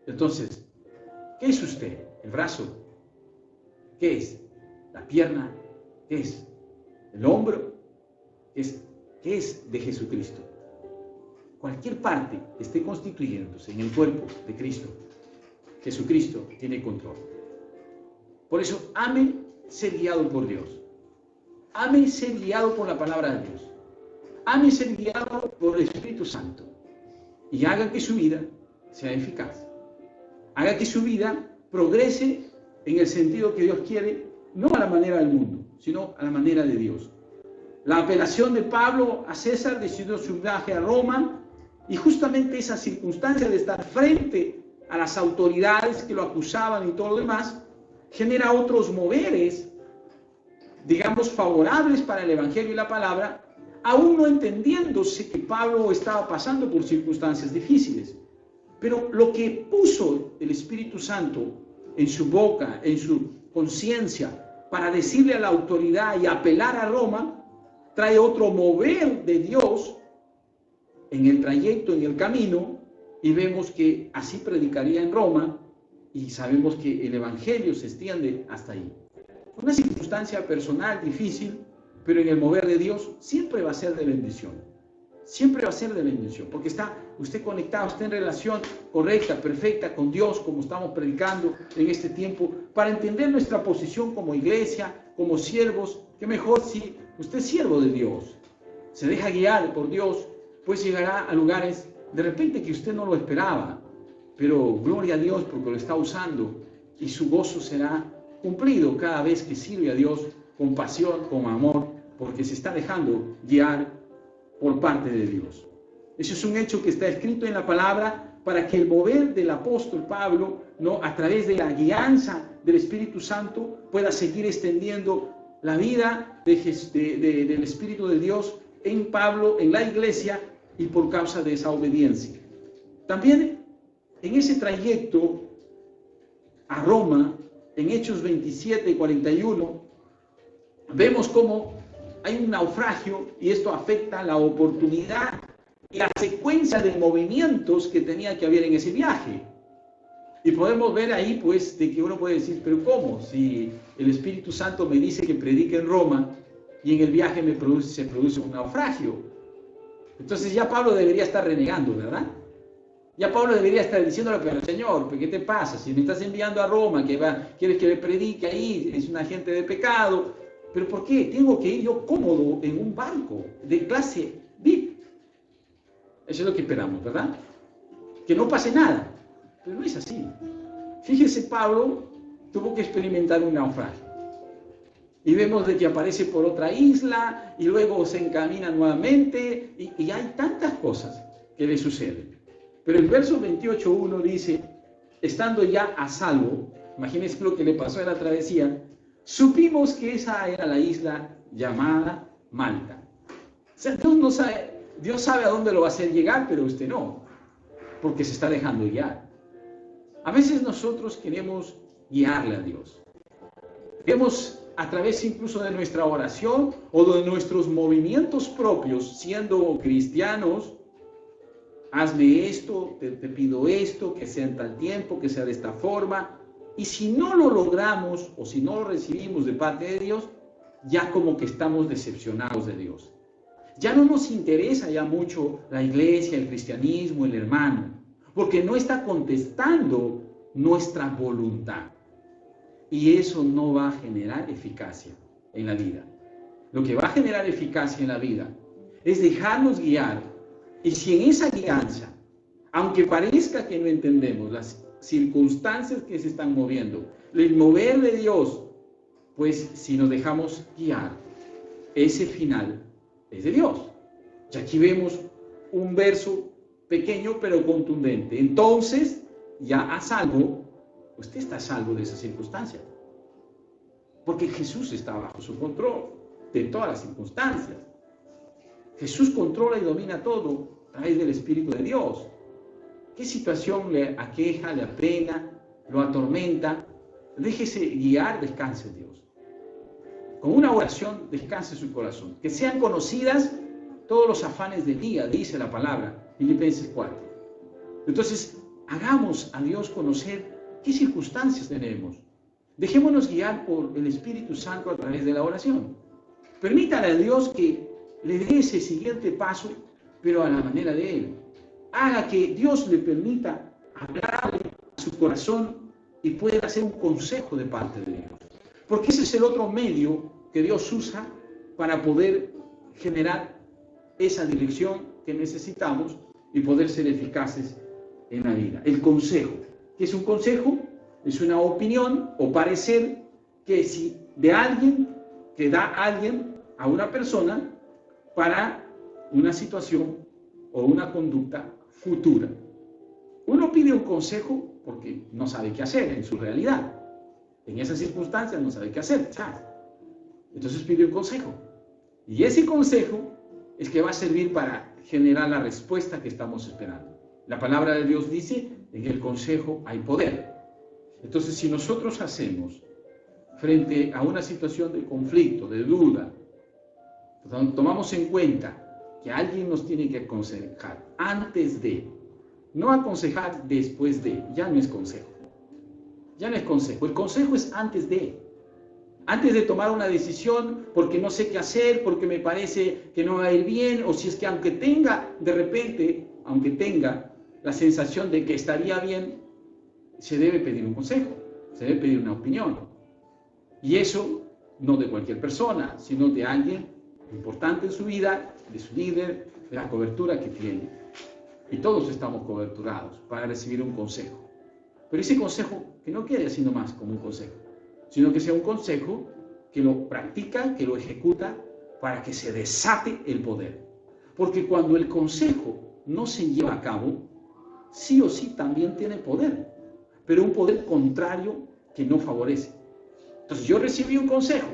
S1: Entonces, ¿qué es usted? ¿El brazo? ¿Qué es? ¿La pierna? ¿Qué es? ¿El hombro? ¿Qué es de Jesucristo? Cualquier parte que esté constituyéndose en el cuerpo de Cristo, Jesucristo tiene control. Por eso, ame ser guiado por Dios. Ame ser guiado por la palabra de Dios. Ame ser guiado por el Espíritu Santo. Y haga que su vida sea eficaz. Haga que su vida progrese en el sentido que Dios quiere, no a la manera del mundo, sino a la manera de Dios. La apelación de Pablo a César decidió su viaje a Roma, y justamente esa circunstancia de estar frente a las autoridades que lo acusaban y todo lo demás, genera otros moveres, digamos, favorables para el Evangelio y la palabra, aún no entendiéndose que Pablo estaba pasando por circunstancias difíciles. Pero lo que puso el Espíritu Santo en su boca, en su conciencia, para decirle a la autoridad y apelar a Roma, trae otro mover de Dios en el trayecto, en el camino, y vemos que así predicaría en Roma, y sabemos que el Evangelio se extiende hasta ahí. Una circunstancia personal difícil, pero en el mover de Dios siempre va a ser de bendición. Siempre va a ser de bendición, porque está usted conectado, está en relación correcta, perfecta con Dios, como estamos predicando en este tiempo, para entender nuestra posición como iglesia, como siervos. Que mejor si usted es siervo de Dios, se deja guiar por Dios, pues llegará a lugares de repente que usted no lo esperaba, pero gloria a Dios porque lo está usando, y su gozo será cumplido cada vez que sirve a Dios con pasión, con amor, porque se está dejando guiar por parte de Dios. Eso es un hecho que está escrito en la palabra para que el mover del apóstol Pablo, ¿no?, a través de la guianza del Espíritu Santo, pueda seguir extendiendo la vida del Espíritu de Dios en Pablo, en la iglesia, y por causa de esa obediencia. También en ese trayecto a Roma, en Hechos 27 y 41, vemos cómo hay un naufragio, y esto afecta la oportunidad y la secuencia de movimientos que tenía que haber en ese viaje. Y podemos ver ahí, pues, de que uno puede decir, pero ¿cómo? Si el Espíritu Santo me dice que predique en Roma, y en el viaje se produce un naufragio. Entonces ya Pablo debería estar renegando, ¿verdad? Ya Pablo debería estar diciéndole, pero Señor, ¿qué te pasa? Si me estás enviando a Roma, quieres que le predique ahí, es un agente de pecado. ¿Pero por qué? Tengo que ir yo cómodo en un barco de clase VIP. Eso es lo que esperamos, ¿verdad? Que no pase nada. Pero no es así. Fíjese, Pablo tuvo que experimentar un naufragio. Y vemos de que aparece por otra isla y luego se encamina nuevamente y hay tantas cosas que le suceden. Pero el verso 28.1 dice, estando ya a salvo, imagínense lo que le pasó en la travesía, supimos que esa era la isla llamada Malta. O sea, Dios sabe a dónde lo va a hacer llegar, pero usted no, porque se está dejando guiar. A veces nosotros queremos guiarle a Dios. Queremos, a través incluso de nuestra oración o de nuestros movimientos propios, siendo cristianos, hazme esto, te pido esto, que sea en tal tiempo, que sea de esta forma. Y si no lo logramos o si no lo recibimos de parte de Dios, ya como que estamos decepcionados de Dios. Ya no nos interesa ya mucho la iglesia, el cristianismo, el hermano, porque no está contestando nuestra voluntad. Y eso no va a generar eficacia en la vida. Lo que va a generar eficacia en la vida es dejarnos guiar. Y si en esa guianza, aunque parezca que no entendemos las circunstancias que se están moviendo, el mover de Dios, pues si nos dejamos guiar, ese final es de Dios. Y aquí vemos un verso pequeño pero contundente. Entonces, ya a salvo, usted está a salvo de esas circunstancias. Porque Jesús está bajo su control de todas las circunstancias. Jesús controla y domina todo a través del Espíritu de Dios. ¿Qué situación le aqueja, le apena, lo atormenta? Déjese guiar, descanse en Dios. Con una oración, descanse su corazón. Que sean conocidas todos los afanes del día, dice la palabra, Filipenses 4. Entonces, hagamos a Dios conocer qué circunstancias tenemos. Dejémonos guiar por el Espíritu Santo a través de la oración. Permítale a Dios que le dé ese siguiente paso, pero a la manera de Él. Haga que Dios le permita hablarle a su corazón y pueda hacer un consejo de parte de Dios. Porque ese es el otro medio que Dios usa para poder generar esa dirección que necesitamos y poder ser eficaces en la vida. El consejo. ¿Qué es un consejo? Es una opinión o parecer que si de alguien, que da alguien a una persona para una situación o una conducta futura. Uno pide un consejo porque no sabe qué hacer en su realidad. En esas circunstancias no sabe qué hacer. Entonces pide un consejo. Y ese consejo es que va a servir para generar la respuesta que estamos esperando. La palabra de Dios dice, en el consejo hay poder. Entonces, si nosotros hacemos frente a una situación de conflicto, de duda, tomamos en cuenta que alguien nos tiene que aconsejar antes de, no aconsejar después de, ya no es consejo. Ya no es consejo, el consejo es antes de tomar una decisión porque no sé qué hacer, porque me parece que no va a ir bien, o si es que aunque tenga la sensación de que estaría bien, se debe pedir un consejo, se debe pedir una opinión. Y eso no de cualquier persona, sino de alguien importante en su vida, de su líder, de la cobertura que tiene. Y todos estamos coberturados para recibir un consejo. Pero ese consejo que no quede así nomás como un consejo, sino que sea un consejo que lo practica, que lo ejecuta para que se desate el poder. Porque cuando el consejo no se lleva a cabo, sí o sí también tiene poder, pero un poder contrario que no favorece. Entonces yo recibí un consejo,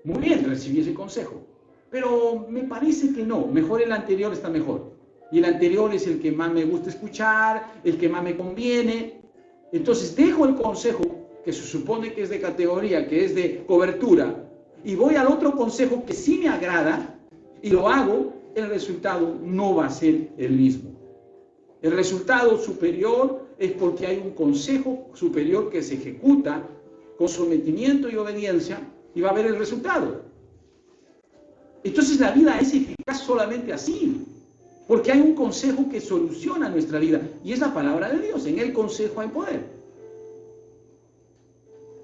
S1: muy bien, recibí ese consejo, pero me parece que no, mejor el anterior está mejor. Y el anterior es el que más me gusta escuchar, el que más me conviene. Entonces dejo el consejo que se supone que es de categoría, que es de cobertura, y voy al otro consejo que sí me agrada y lo hago, el resultado no va a ser el mismo. El resultado superior es porque hay un consejo superior que se ejecuta con sometimiento y obediencia y va a haber el resultado. Entonces la vida es eficaz solamente así, porque hay un consejo que soluciona nuestra vida y es la palabra de Dios. En el consejo hay poder.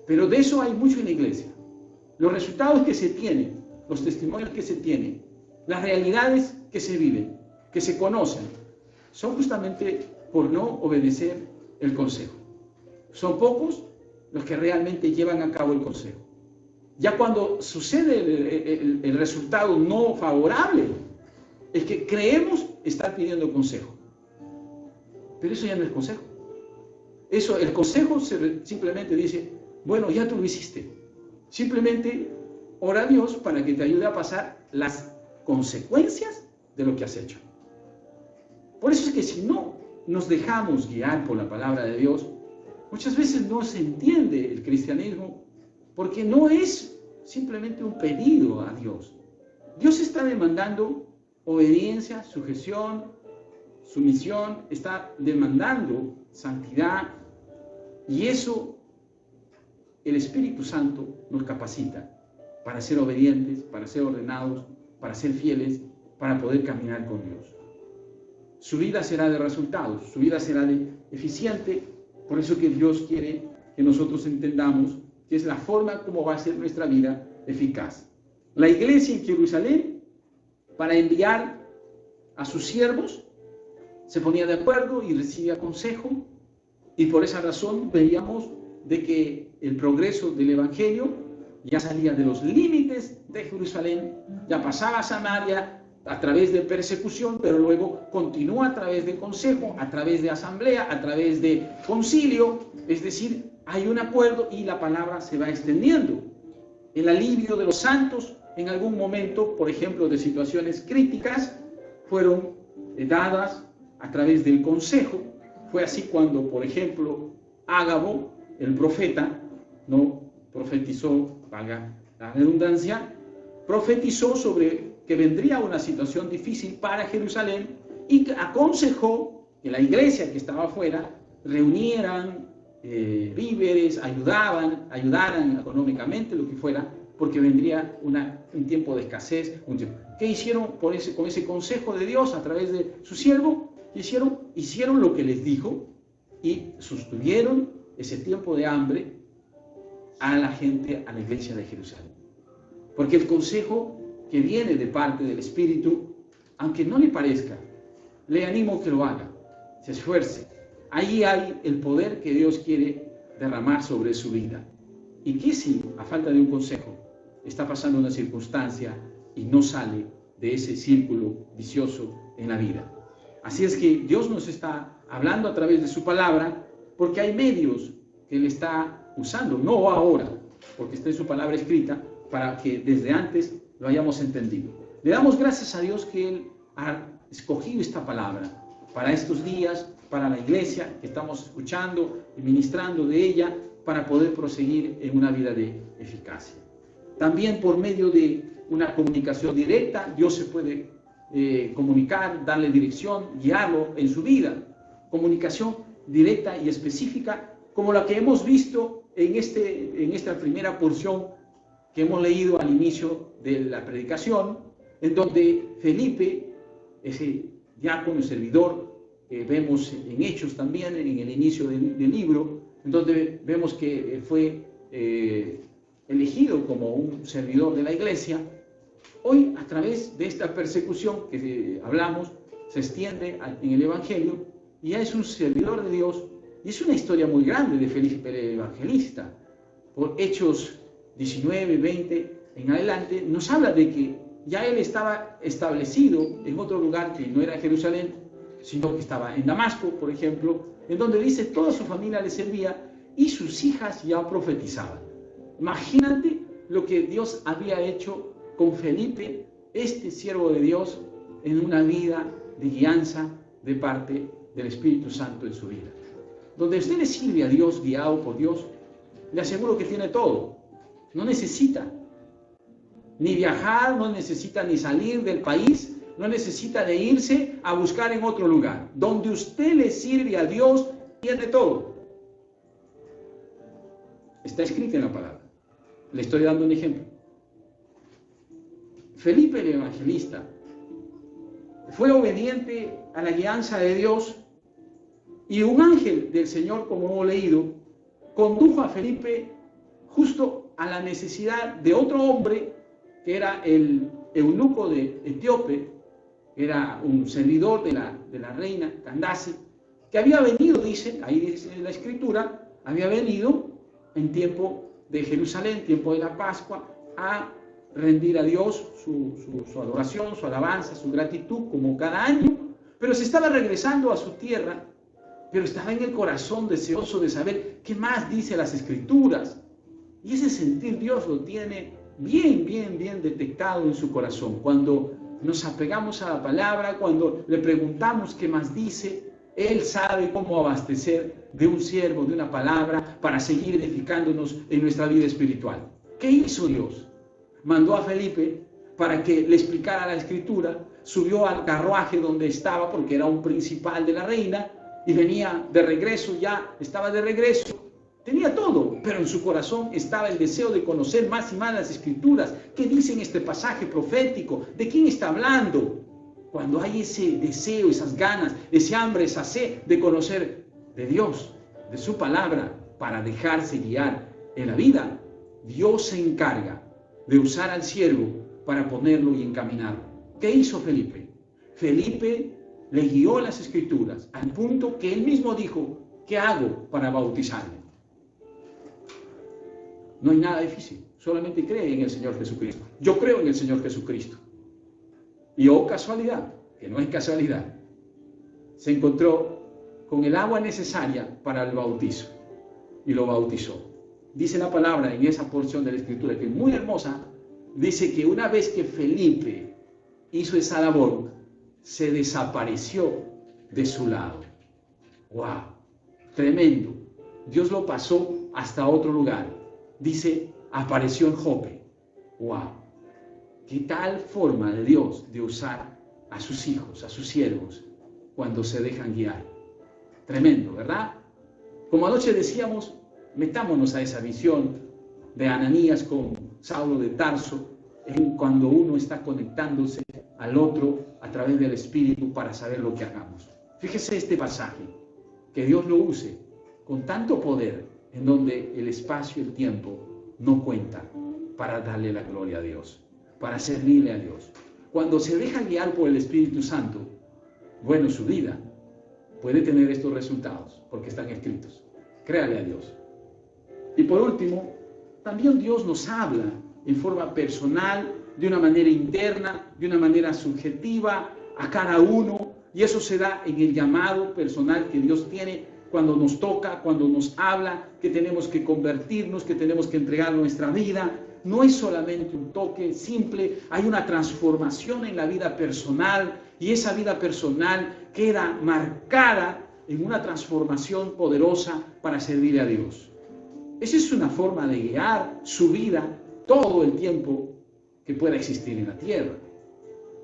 S1: Pero de eso hay mucho en la iglesia. los resultados que se tienen, los testimonios que se tienen, las realidades que se viven, que se conocen, son justamente por no obedecer el consejo. Son pocos los que realmente llevan a cabo el consejo. Ya cuando sucede el resultado no favorable, es que creemos estar pidiendo consejo. Pero eso ya no es consejo. Eso, el consejo simplemente dice, bueno, ya tú lo hiciste. Simplemente ora a Dios para que te ayude a pasar las consecuencias de lo que has hecho. Por eso es que si no nos dejamos guiar por la palabra de Dios, muchas veces no se entiende el cristianismo porque no es simplemente un pedido a Dios. Dios está demandando obediencia, sujeción, sumisión, está demandando santidad, y eso el Espíritu Santo nos capacita para ser obedientes, para ser ordenados, para ser fieles, para poder caminar con Dios. Su vida será de resultados, su vida será de eficiente. Por eso que Dios quiere que nosotros entendamos que es la forma como va a ser nuestra vida eficaz. La iglesia en Jerusalén, para enviar a sus siervos, se ponía de acuerdo y recibía consejo, y por esa razón veíamos de que el progreso del Evangelio ya salía de los límites de Jerusalén, ya pasaba a Samaria a través de persecución, pero luego continúa a través de consejo, a través de asamblea, a través de concilio, es decir, hay un acuerdo y la palabra se va extendiendo. El alivio de los santos en algún momento, por ejemplo, de situaciones críticas, fueron dadas a través del consejo. Fue así cuando, por ejemplo, Ágabo, el profeta, no profetizó, valga la redundancia, profetizó sobre que vendría una situación difícil para Jerusalén y aconsejó que la iglesia que estaba afuera reunieran víveres, ayudaran económicamente, lo que fuera, porque vendría un tiempo de escasez. ¿Qué hicieron con ese consejo de Dios a través de su siervo? Hicieron lo que les dijo y sostuvieron ese tiempo de hambre a la gente, a la iglesia de Jerusalén. Porque el consejo que viene de parte del Espíritu, aunque no le parezca, le animo que lo haga, se esfuerce. Ahí hay el poder que Dios quiere derramar sobre su vida. ¿Y qué si, a falta de un consejo, está pasando una circunstancia y no sale de ese círculo vicioso en la vida? Así es que Dios nos está hablando a través de su palabra, porque hay medios que Él está usando, no ahora, porque está en su palabra escrita, para que desde antes lo hayamos entendido. Le damos gracias a Dios que Él ha escogido esta palabra para estos días, para la iglesia que estamos escuchando y ministrando de ella, para poder proseguir en una vida de eficacia. También por medio de una comunicación directa, Dios se puede comunicar, darle dirección, guiarlo en su vida. Comunicación directa y específica, como la que hemos visto en esta primera porción que hemos leído al inicio de la predicación, en donde Felipe, ese diácono, servidor, vemos en Hechos también, en el inicio del libro, en donde vemos que fue elegido como un servidor de la iglesia. Hoy, a través de esta persecución que hablamos, se extiende en el Evangelio y ya es un servidor de Dios. Y es una historia muy grande de Felipe el Evangelista. Por Hechos 19, 20 en adelante, nos habla de que ya él estaba establecido en otro lugar que no era Jerusalén, sino que estaba en Damasco, por ejemplo, en donde dice toda su familia le servía y sus hijas ya profetizaban. Imagínate lo que Dios había hecho con Felipe, este siervo de Dios, en una vida de guianza de parte del Espíritu Santo en su vida. Donde usted le sirve a Dios, guiado por Dios, le aseguro que tiene todo. No necesita ni viajar, no necesita ni salir del país, no necesita de irse a buscar en otro lugar. Donde usted le sirve a Dios, tiene todo. Está escrito en la palabra. Le estoy dando un ejemplo. Felipe el Evangelista fue obediente a la guianza de Dios, y un ángel del Señor, como hemos leído, condujo a Felipe justo a la necesidad de otro hombre, que era el eunuco de Etíope, que era un servidor de la reina Candace, que había venido, dice, ahí dice la escritura, había venido en tiempo de Jerusalén, tiempo de la Pascua, a rendir a Dios su adoración, su alabanza, su gratitud, como cada año, pero se estaba regresando a su tierra, pero estaba en el corazón deseoso de saber qué más dice las escrituras. Y ese sentir Dios lo tiene bien detectado en su corazón. Cuando nos apegamos a la palabra, cuando le preguntamos qué más dice, Él sabe cómo abastecer de un siervo, de una palabra, para seguir edificándonos en nuestra vida espiritual. ¿Qué hizo Dios? Mandó a Felipe para que le explicara la escritura, subió al carruaje donde estaba, porque era un principal de la reina, y venía de regreso, ya estaba de regreso, tenía todo, pero en su corazón estaba el deseo de conocer más y más las escrituras. ¿Qué dice en este pasaje profético? ¿De quién está hablando? Cuando hay ese deseo, esas ganas, ese hambre, esa sed de conocer de Dios, de su palabra, para dejarse guiar en la vida, Dios se encarga de usar al siervo para ponerlo y encaminarlo. ¿Qué hizo Felipe? Felipe le guió las escrituras al punto que él mismo dijo: ¿qué hago para bautizarme? No hay nada difícil, solamente cree en el Señor Jesucristo. Yo creo en el Señor Jesucristo. Y oh casualidad, que no es casualidad, se encontró con el agua necesaria para el bautizo y lo bautizó. Dice la palabra en esa porción de la escritura, que es muy hermosa, dice que una vez que Felipe hizo esa labor, se desapareció de su lado. ¡Wow! Tremendo. Dios lo pasó hasta otro lugar. Dice, apareció en Jope. ¡Wow! ¿Qué tal forma de Dios de usar a sus hijos, a sus siervos, cuando se dejan guiar? Tremendo, ¿verdad? Como anoche decíamos, metámonos a esa visión de Ananías con Saulo de Tarso, cuando uno está conectándose al otro a través del Espíritu para saber lo que hagamos. Fíjese este pasaje, que Dios lo use con tanto poder, en donde el espacio y el tiempo no cuentan para darle la gloria a Dios, para servirle a Dios. Cuando se deja guiar por el Espíritu Santo, bueno, su vida puede tener estos resultados, porque están escritos. Créale a Dios. Y por último, también Dios nos habla en forma personal, de una manera interna, de una manera subjetiva a cada uno, y eso se da en el llamado personal que Dios tiene cuando nos toca, cuando nos habla, que tenemos que convertirnos, que tenemos que entregar nuestra vida. No es solamente un toque simple, hay una transformación en la vida personal, y esa vida personal queda marcada en una transformación poderosa para servir a Dios. Esa es una forma de guiar su vida todo el tiempo que pueda existir en la tierra.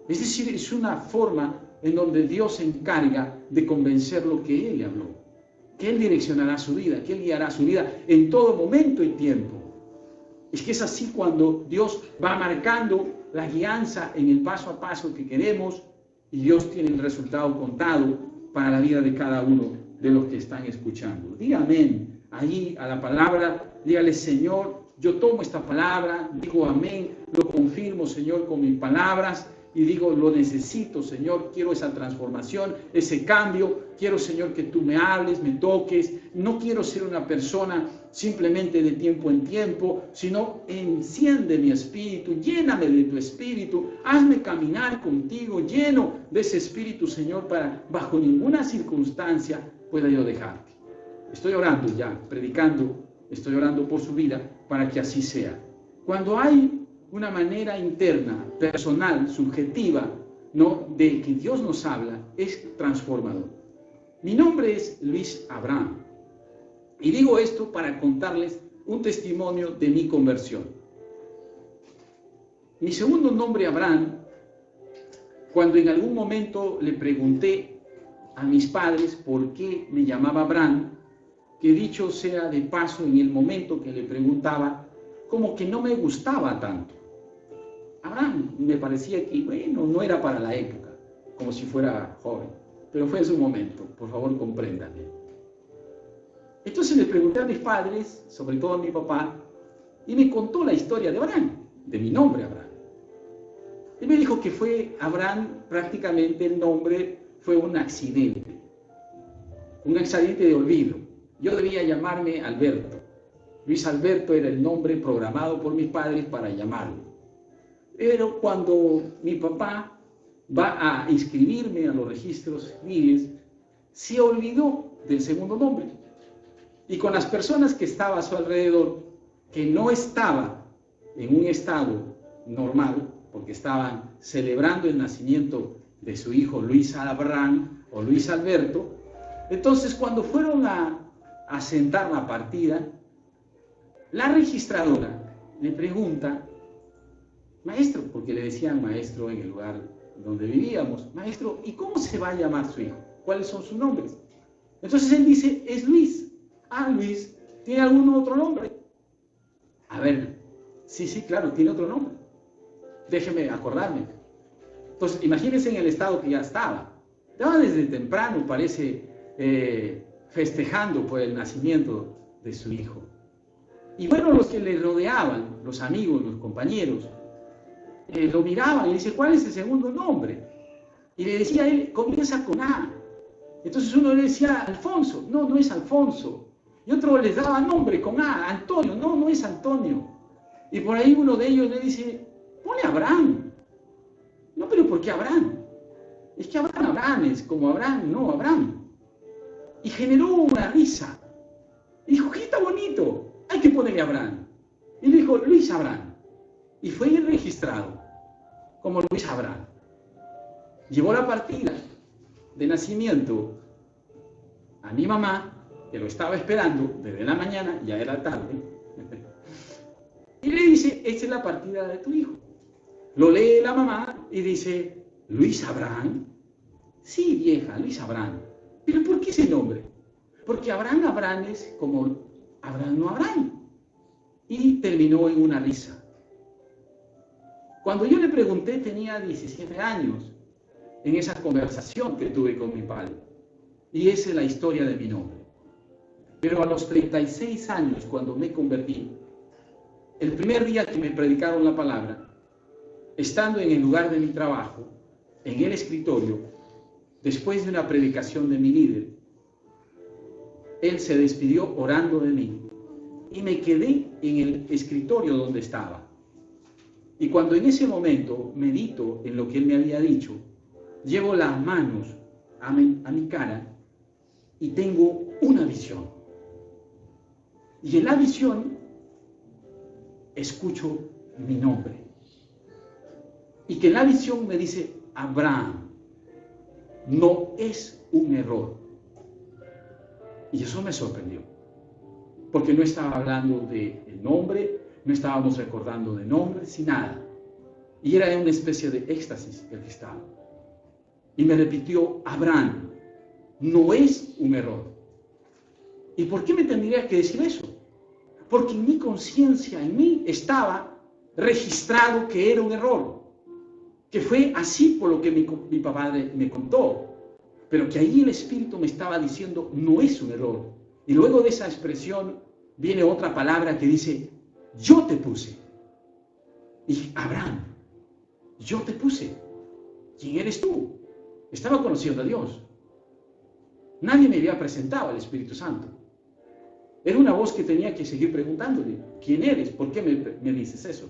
S1: Es decir, es una forma en donde Dios se encarga de convencer lo que Él le habló, que Él direccionará su vida, que Él guiará su vida en todo momento y tiempo. Es que es así cuando Dios va marcando la guianza en el paso a paso que queremos, y Dios tiene el resultado contado para la vida de cada uno de los que están escuchando. Diga amén allí a la palabra, dígale: Señor, yo tomo esta palabra, digo amén, lo confirmo, Señor, con mis palabras, y digo, lo necesito, Señor, quiero esa transformación, ese cambio, quiero, Señor, que tú me hables, me toques. No quiero ser una persona simplemente de tiempo en tiempo, sino enciende mi espíritu, lléname de tu espíritu, hazme caminar contigo, lleno de ese espíritu, Señor, para bajo ninguna circunstancia pueda yo dejarte. Estoy orando ya, predicando, estoy orando por su vida para que así sea. Cuando hay una manera interna, personal, subjetiva, ¿no?, de que Dios nos habla, es transformador. Mi nombre es Luis Abraham, y digo esto para contarles un testimonio de mi conversión. Mi segundo nombre, Abraham, cuando en algún momento le pregunté a mis padres por qué me llamaba Abraham, que dicho sea de paso, en el momento que le preguntaba, como que no me gustaba tanto. Abraham me parecía que, bueno, no era para la época, como si fuera joven, pero fue en su momento, por favor compréndanme. Entonces le pregunté a mis padres, sobre todo a mi papá, y me contó la historia de Abraham, de mi nombre Abraham. Él me dijo que fue Abraham, prácticamente el nombre fue un accidente de olvido. Yo debía llamarme Alberto. Luis Alberto era el nombre programado por mis padres para llamarlo. Pero cuando mi papá va a inscribirme a los registros civiles, se olvidó del segundo nombre. Y con las personas que estaban a su alrededor, que no estaba en un estado normal, porque estaban celebrando el nacimiento de su hijo Luis Abraham o Luis Alberto, entonces cuando fueron a sentar la partida, la registradora le pregunta, maestro, porque le decían maestro en el lugar donde vivíamos, maestro, ¿y cómo se va a llamar su hijo? ¿Cuáles son sus nombres? Entonces él dice, es Luis. Ah, Luis, ¿tiene algún otro nombre? A ver, sí, claro, tiene otro nombre. Déjeme acordarme. Entonces, imagínense en el estado que ya estaba. Estaba desde temprano, parece, festejando por el nacimiento de su hijo. Y bueno, los que le rodeaban, los amigos, los compañeros, lo miraban y le dice, ¿cuál es el segundo nombre? Y le decía a él, comienza con A. Entonces uno le decía, Alfonso. No, no es Alfonso. Y otro les daba nombre con A, Antonio. No, no es Antonio. Y por ahí uno de ellos le dice, pone Abraham. No, pero ¿por qué Abraham? Es que Abraham es como Abraham, no Abraham. Y generó una risa. Y dijo, ¿qué está bonito? Hay que ponerle Abraham. Y le dijo, Luis Abraham. Y fue registrado como Luis Abraham. Llevó la partida de nacimiento a mi mamá, que lo estaba esperando desde la mañana, ya era tarde, y le dice, esta es la partida de tu hijo. Lo lee la mamá y dice, ¿Luis Abraham? Sí, vieja, Luis Abraham. ¿Pero por qué ese nombre? Porque Abraham es como Abraham no Abraham. Y terminó en una risa. Cuando yo le pregunté, tenía 17 años, en esa conversación que tuve con mi padre. Y esa es la historia de mi nombre. Pero a los 36 años, cuando me convertí, el primer día que me predicaron la palabra, estando en el lugar de mi trabajo, en el escritorio, después de una predicación de mi líder, él se despidió orando de mí y me quedé en el escritorio donde estaba. Y cuando en ese momento medito en lo que él me había dicho, llevo las manos a mi cara y tengo una visión. Y en la visión escucho mi nombre. Y que en la visión me dice, Abraham, no es un error. Y eso me sorprendió. Porque no estaba hablando del nombre, no estábamos recordando de nombres, y nada. Y era una especie de éxtasis el que estaba. Y me repitió, Abraham, no es un error. ¿Y por qué me tendría que decir eso? Porque en mi conciencia, en mí, estaba registrado que era un error. Que fue así por lo que mi papá me contó. Pero que ahí el Espíritu me estaba diciendo, no es un error. Y luego de esa expresión viene otra palabra que dice, yo te puse. Y Abraham, yo te puse. ¿Quién eres tú? Estaba conociendo a Dios. Nadie me había presentado al Espíritu Santo. Era una voz que tenía que seguir preguntándole, ¿quién eres? ¿Por qué me dices eso?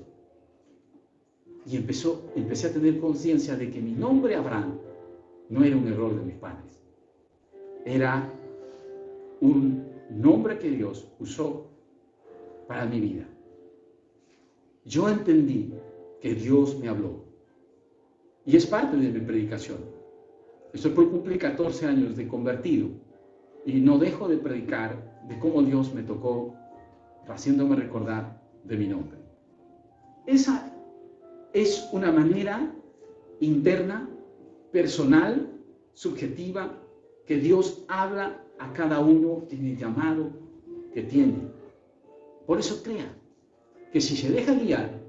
S1: Y empecé a tener conciencia de que mi nombre Abraham no era un error de mis padres. Era un nombre que Dios usó para mi vida. Yo entendí que Dios me habló. Y es parte de mi predicación. Estoy por cumplir 14 años de convertido y no dejo de predicar de cómo Dios me tocó, haciéndome recordar de mi nombre. Esa es una manera interna, personal, subjetiva, que Dios habla a cada uno en el llamado que tiene. Por eso crea que si se deja guiar,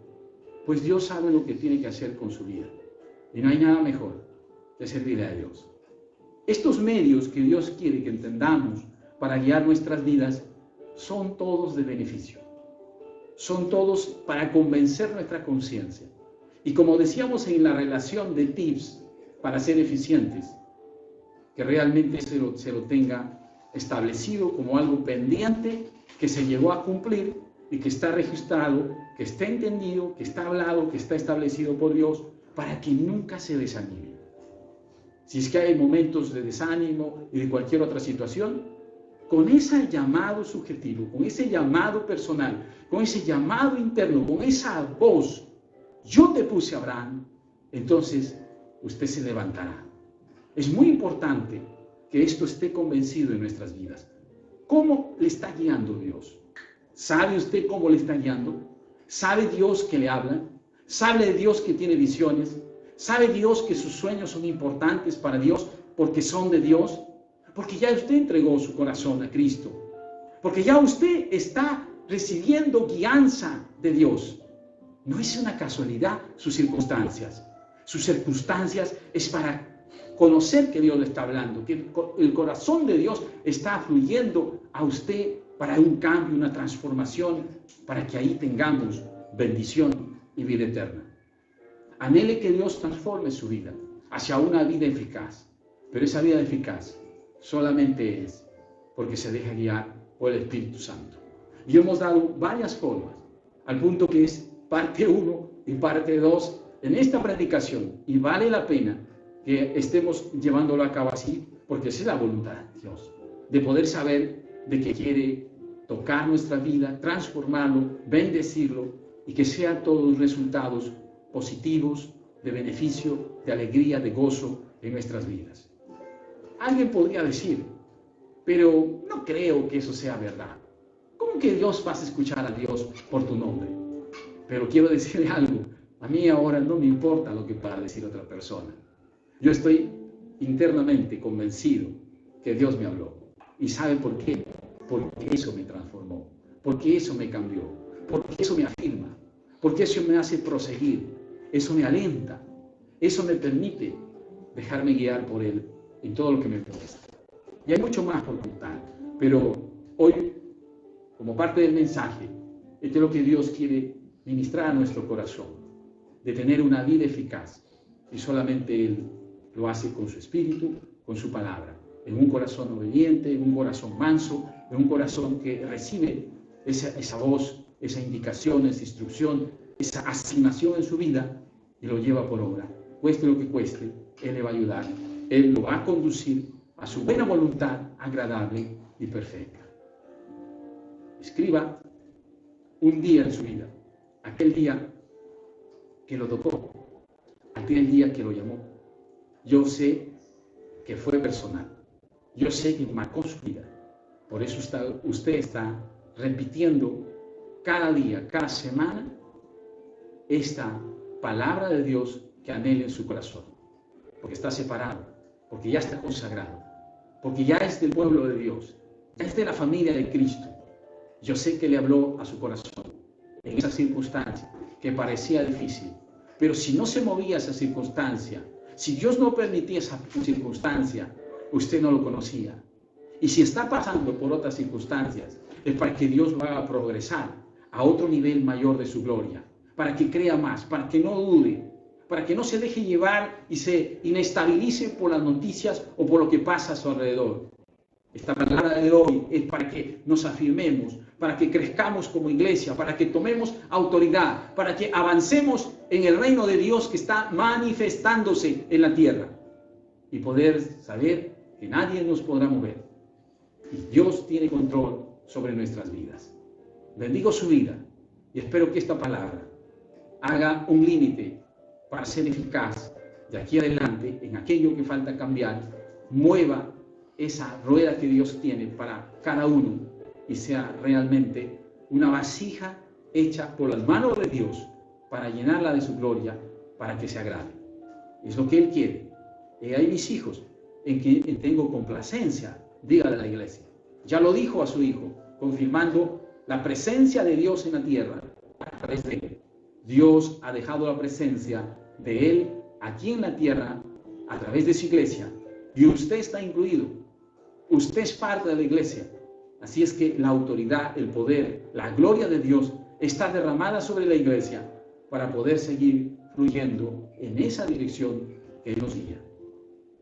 S1: pues Dios sabe lo que tiene que hacer con su vida. Y no hay nada mejor que servirle a Dios. Estos medios que Dios quiere que entendamos para guiar nuestras vidas son todos de beneficio. son todos para convencer nuestra conciencia. Y como decíamos en la relación de tips para ser eficientes, que realmente se lo tenga establecido como algo pendiente que se llegó a cumplir y que está registrado, que está entendido, que está hablado, que está establecido por Dios, para que nunca se desanime. Si es que hay momentos de desánimo y de cualquier otra situación, con ese llamado subjetivo, con ese llamado personal, con ese llamado interno, con esa voz, yo te puse a Abraham, entonces usted se levantará. Es muy importante que esto esté convencido en nuestras vidas. ¿Cómo le está guiando Dios? ¿Sabe usted cómo le está guiando? ¿Sabe Dios que le habla? ¿Sabe Dios que tiene visiones? ¿Sabe Dios que sus sueños son importantes para Dios porque son de Dios? Porque ya usted entregó su corazón a Cristo. Porque ya usted está recibiendo guianza de Dios. No es una casualidad sus circunstancias. Sus circunstancias es para conocer que Dios le está hablando, que el corazón de Dios está fluyendo a usted para un cambio, una transformación, para que ahí tengamos bendición y vida eterna. Anhele que Dios transforme su vida hacia una vida eficaz, pero esa vida eficaz solamente es porque se deja guiar por el Espíritu Santo. Y hemos dado varias formas, al punto que es parte 1 y parte 2 en esta predicación, y vale la pena que estemos llevándolo a cabo así, porque esa es la voluntad de Dios, de poder saber de que quiere tocar nuestra vida, transformarlo, bendecirlo, y que sean todos resultados positivos, de beneficio, de alegría, de gozo en nuestras vidas. Alguien podría decir, pero no creo que eso sea verdad. ¿Cómo que Dios vas a escuchar a Dios por tu nombre? Pero quiero decirle algo, a mí ahora no me importa lo que pueda decir otra persona. Yo estoy internamente convencido que Dios me habló. ¿Y sabe por qué? Porque eso me transformó, porque eso me cambió, porque eso me afirma, porque eso me hace proseguir, eso me alienta, eso me permite dejarme guiar por Él en todo lo que me cuesta. Y hay mucho más por contar, pero hoy, como parte del mensaje, esto es lo que Dios quiere ministrar a nuestro corazón, de tener una vida eficaz, y solamente Él lo hace con su espíritu, con su palabra, en un corazón obediente, en un corazón manso, en un corazón que recibe esa voz, esa indicación, esa instrucción, esa asignación en su vida y lo lleva por obra. Cueste lo que cueste, Él le va a ayudar, Él lo va a conducir a su buena voluntad agradable y perfecta. Escriba un día en su vida, aquel día que lo tocó, aquel día que lo llamó. Yo sé que fue personal, yo sé que marcó su vida. Por eso usted está repitiendo cada día, cada semana, esta palabra de Dios que anhela en su corazón. Porque está separado, porque ya está consagrado, porque ya es del pueblo de Dios, ya es de la familia de Cristo. Yo sé que le habló a su corazón en esa circunstancia que parecía difícil, pero si no se movía esa circunstancia, si Dios no permitía esa circunstancia, usted no lo conocía. Y si está pasando por otras circunstancias, es para que Dios lo haga progresar a otro nivel mayor de su gloria, para que crea más, para que no dude, para que no se deje llevar y se inestabilice por las noticias o por lo que pasa a su alrededor. Esta palabra de hoy es para que nos afirmemos, para que crezcamos como iglesia, para que tomemos autoridad, para que avancemos en el reino de Dios que está manifestándose en la tierra y poder saber que nadie nos podrá mover. Y Dios tiene control sobre nuestras vidas. Bendigo su vida y espero que esta palabra haga un límite para ser eficaz de aquí adelante en aquello que falta cambiar, mueva esa rueda que Dios tiene para cada uno y sea realmente una vasija hecha por las manos de Dios para llenarla de su gloria, para que se agrade. Es lo que Él quiere. Hay mis hijos en que tengo complacencia, dígale a la iglesia. Ya lo dijo a su hijo, confirmando la presencia de Dios en la tierra a través de Él. Dios ha dejado la presencia de Él aquí en la tierra a través de su iglesia y usted está incluido. Usted es parte de la iglesia. Así es que la autoridad, el poder, la gloria de Dios está derramada sobre la iglesia para poder seguir fluyendo en esa dirección que Él nos guía.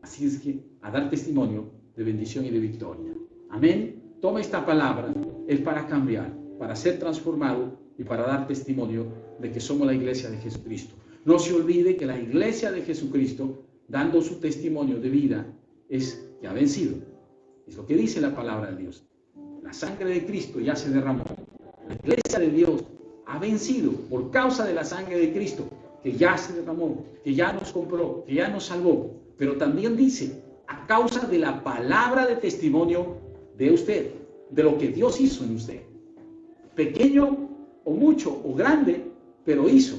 S1: Así es que a dar testimonio de bendición y de victoria. Amén. Toma esta palabra, es para cambiar, para ser transformado y para dar testimonio de que somos la iglesia de Jesucristo. No se olvide que la iglesia de Jesucristo, dando su testimonio de vida, es que ha vencido. Es lo que dice la palabra de Dios. La sangre de Cristo ya se derramó. La iglesia de Dios ha vencido por causa de la sangre de Cristo, que ya se derramó, que ya nos compró, que ya nos salvó. Pero también dice, a causa de la palabra de testimonio de usted, de lo que Dios hizo en usted. Pequeño o mucho o grande, pero hizo.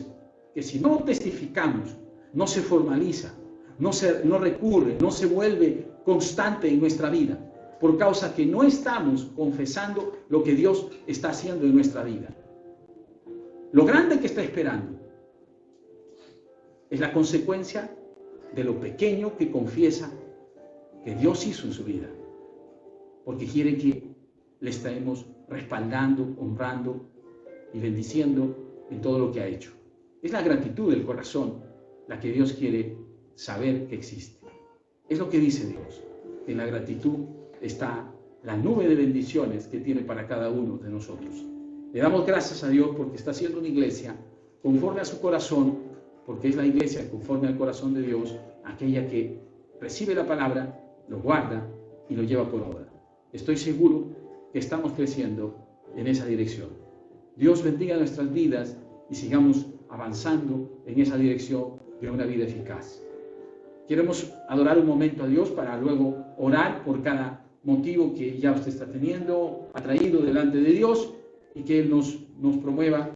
S1: Que si no testificamos, no se formaliza, no recurre, no se vuelve constante en nuestra vida, por causa que no estamos confesando lo que Dios está haciendo en nuestra vida. Lo grande que está esperando es la consecuencia de lo pequeño que confiesa que Dios hizo en su vida, porque quiere que le estemos respaldando, honrando y bendiciendo en todo lo que ha hecho. Es la gratitud del corazón la que Dios quiere saber que existe. Es lo que dice Dios, que en la gratitud está la nube de bendiciones que tiene para cada uno de nosotros. Le damos gracias a Dios porque está haciendo una iglesia conforme a su corazón, porque es la iglesia conforme al corazón de Dios, aquella que recibe la palabra, lo guarda y lo lleva por obra. Estoy seguro que estamos creciendo en esa dirección. Dios bendiga nuestras vidas y sigamos avanzando en esa dirección de una vida eficaz. Queremos adorar un momento a Dios para luego orar por cada motivo que ya usted está teniendo, ha traído delante de Dios y que Él nos promueva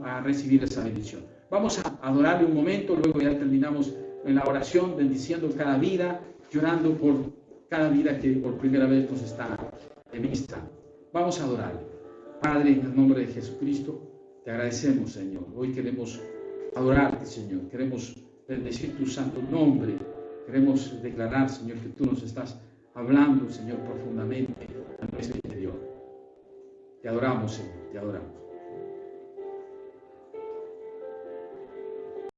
S1: a recibir esa bendición. Vamos a adorarle un momento, luego ya terminamos en la oración, bendiciendo cada vida, llorando por cada vida que por primera vez nos está en vista. Vamos a adorarle. Padre, en el nombre de Jesucristo, te agradecemos, Señor. Hoy queremos adorarte, Señor. Queremos bendecir tu santo nombre. Queremos declarar, Señor, que tú nos estás hablando, Señor, profundamente a nuestro interior. Te adoramos, Señor. Te adoramos.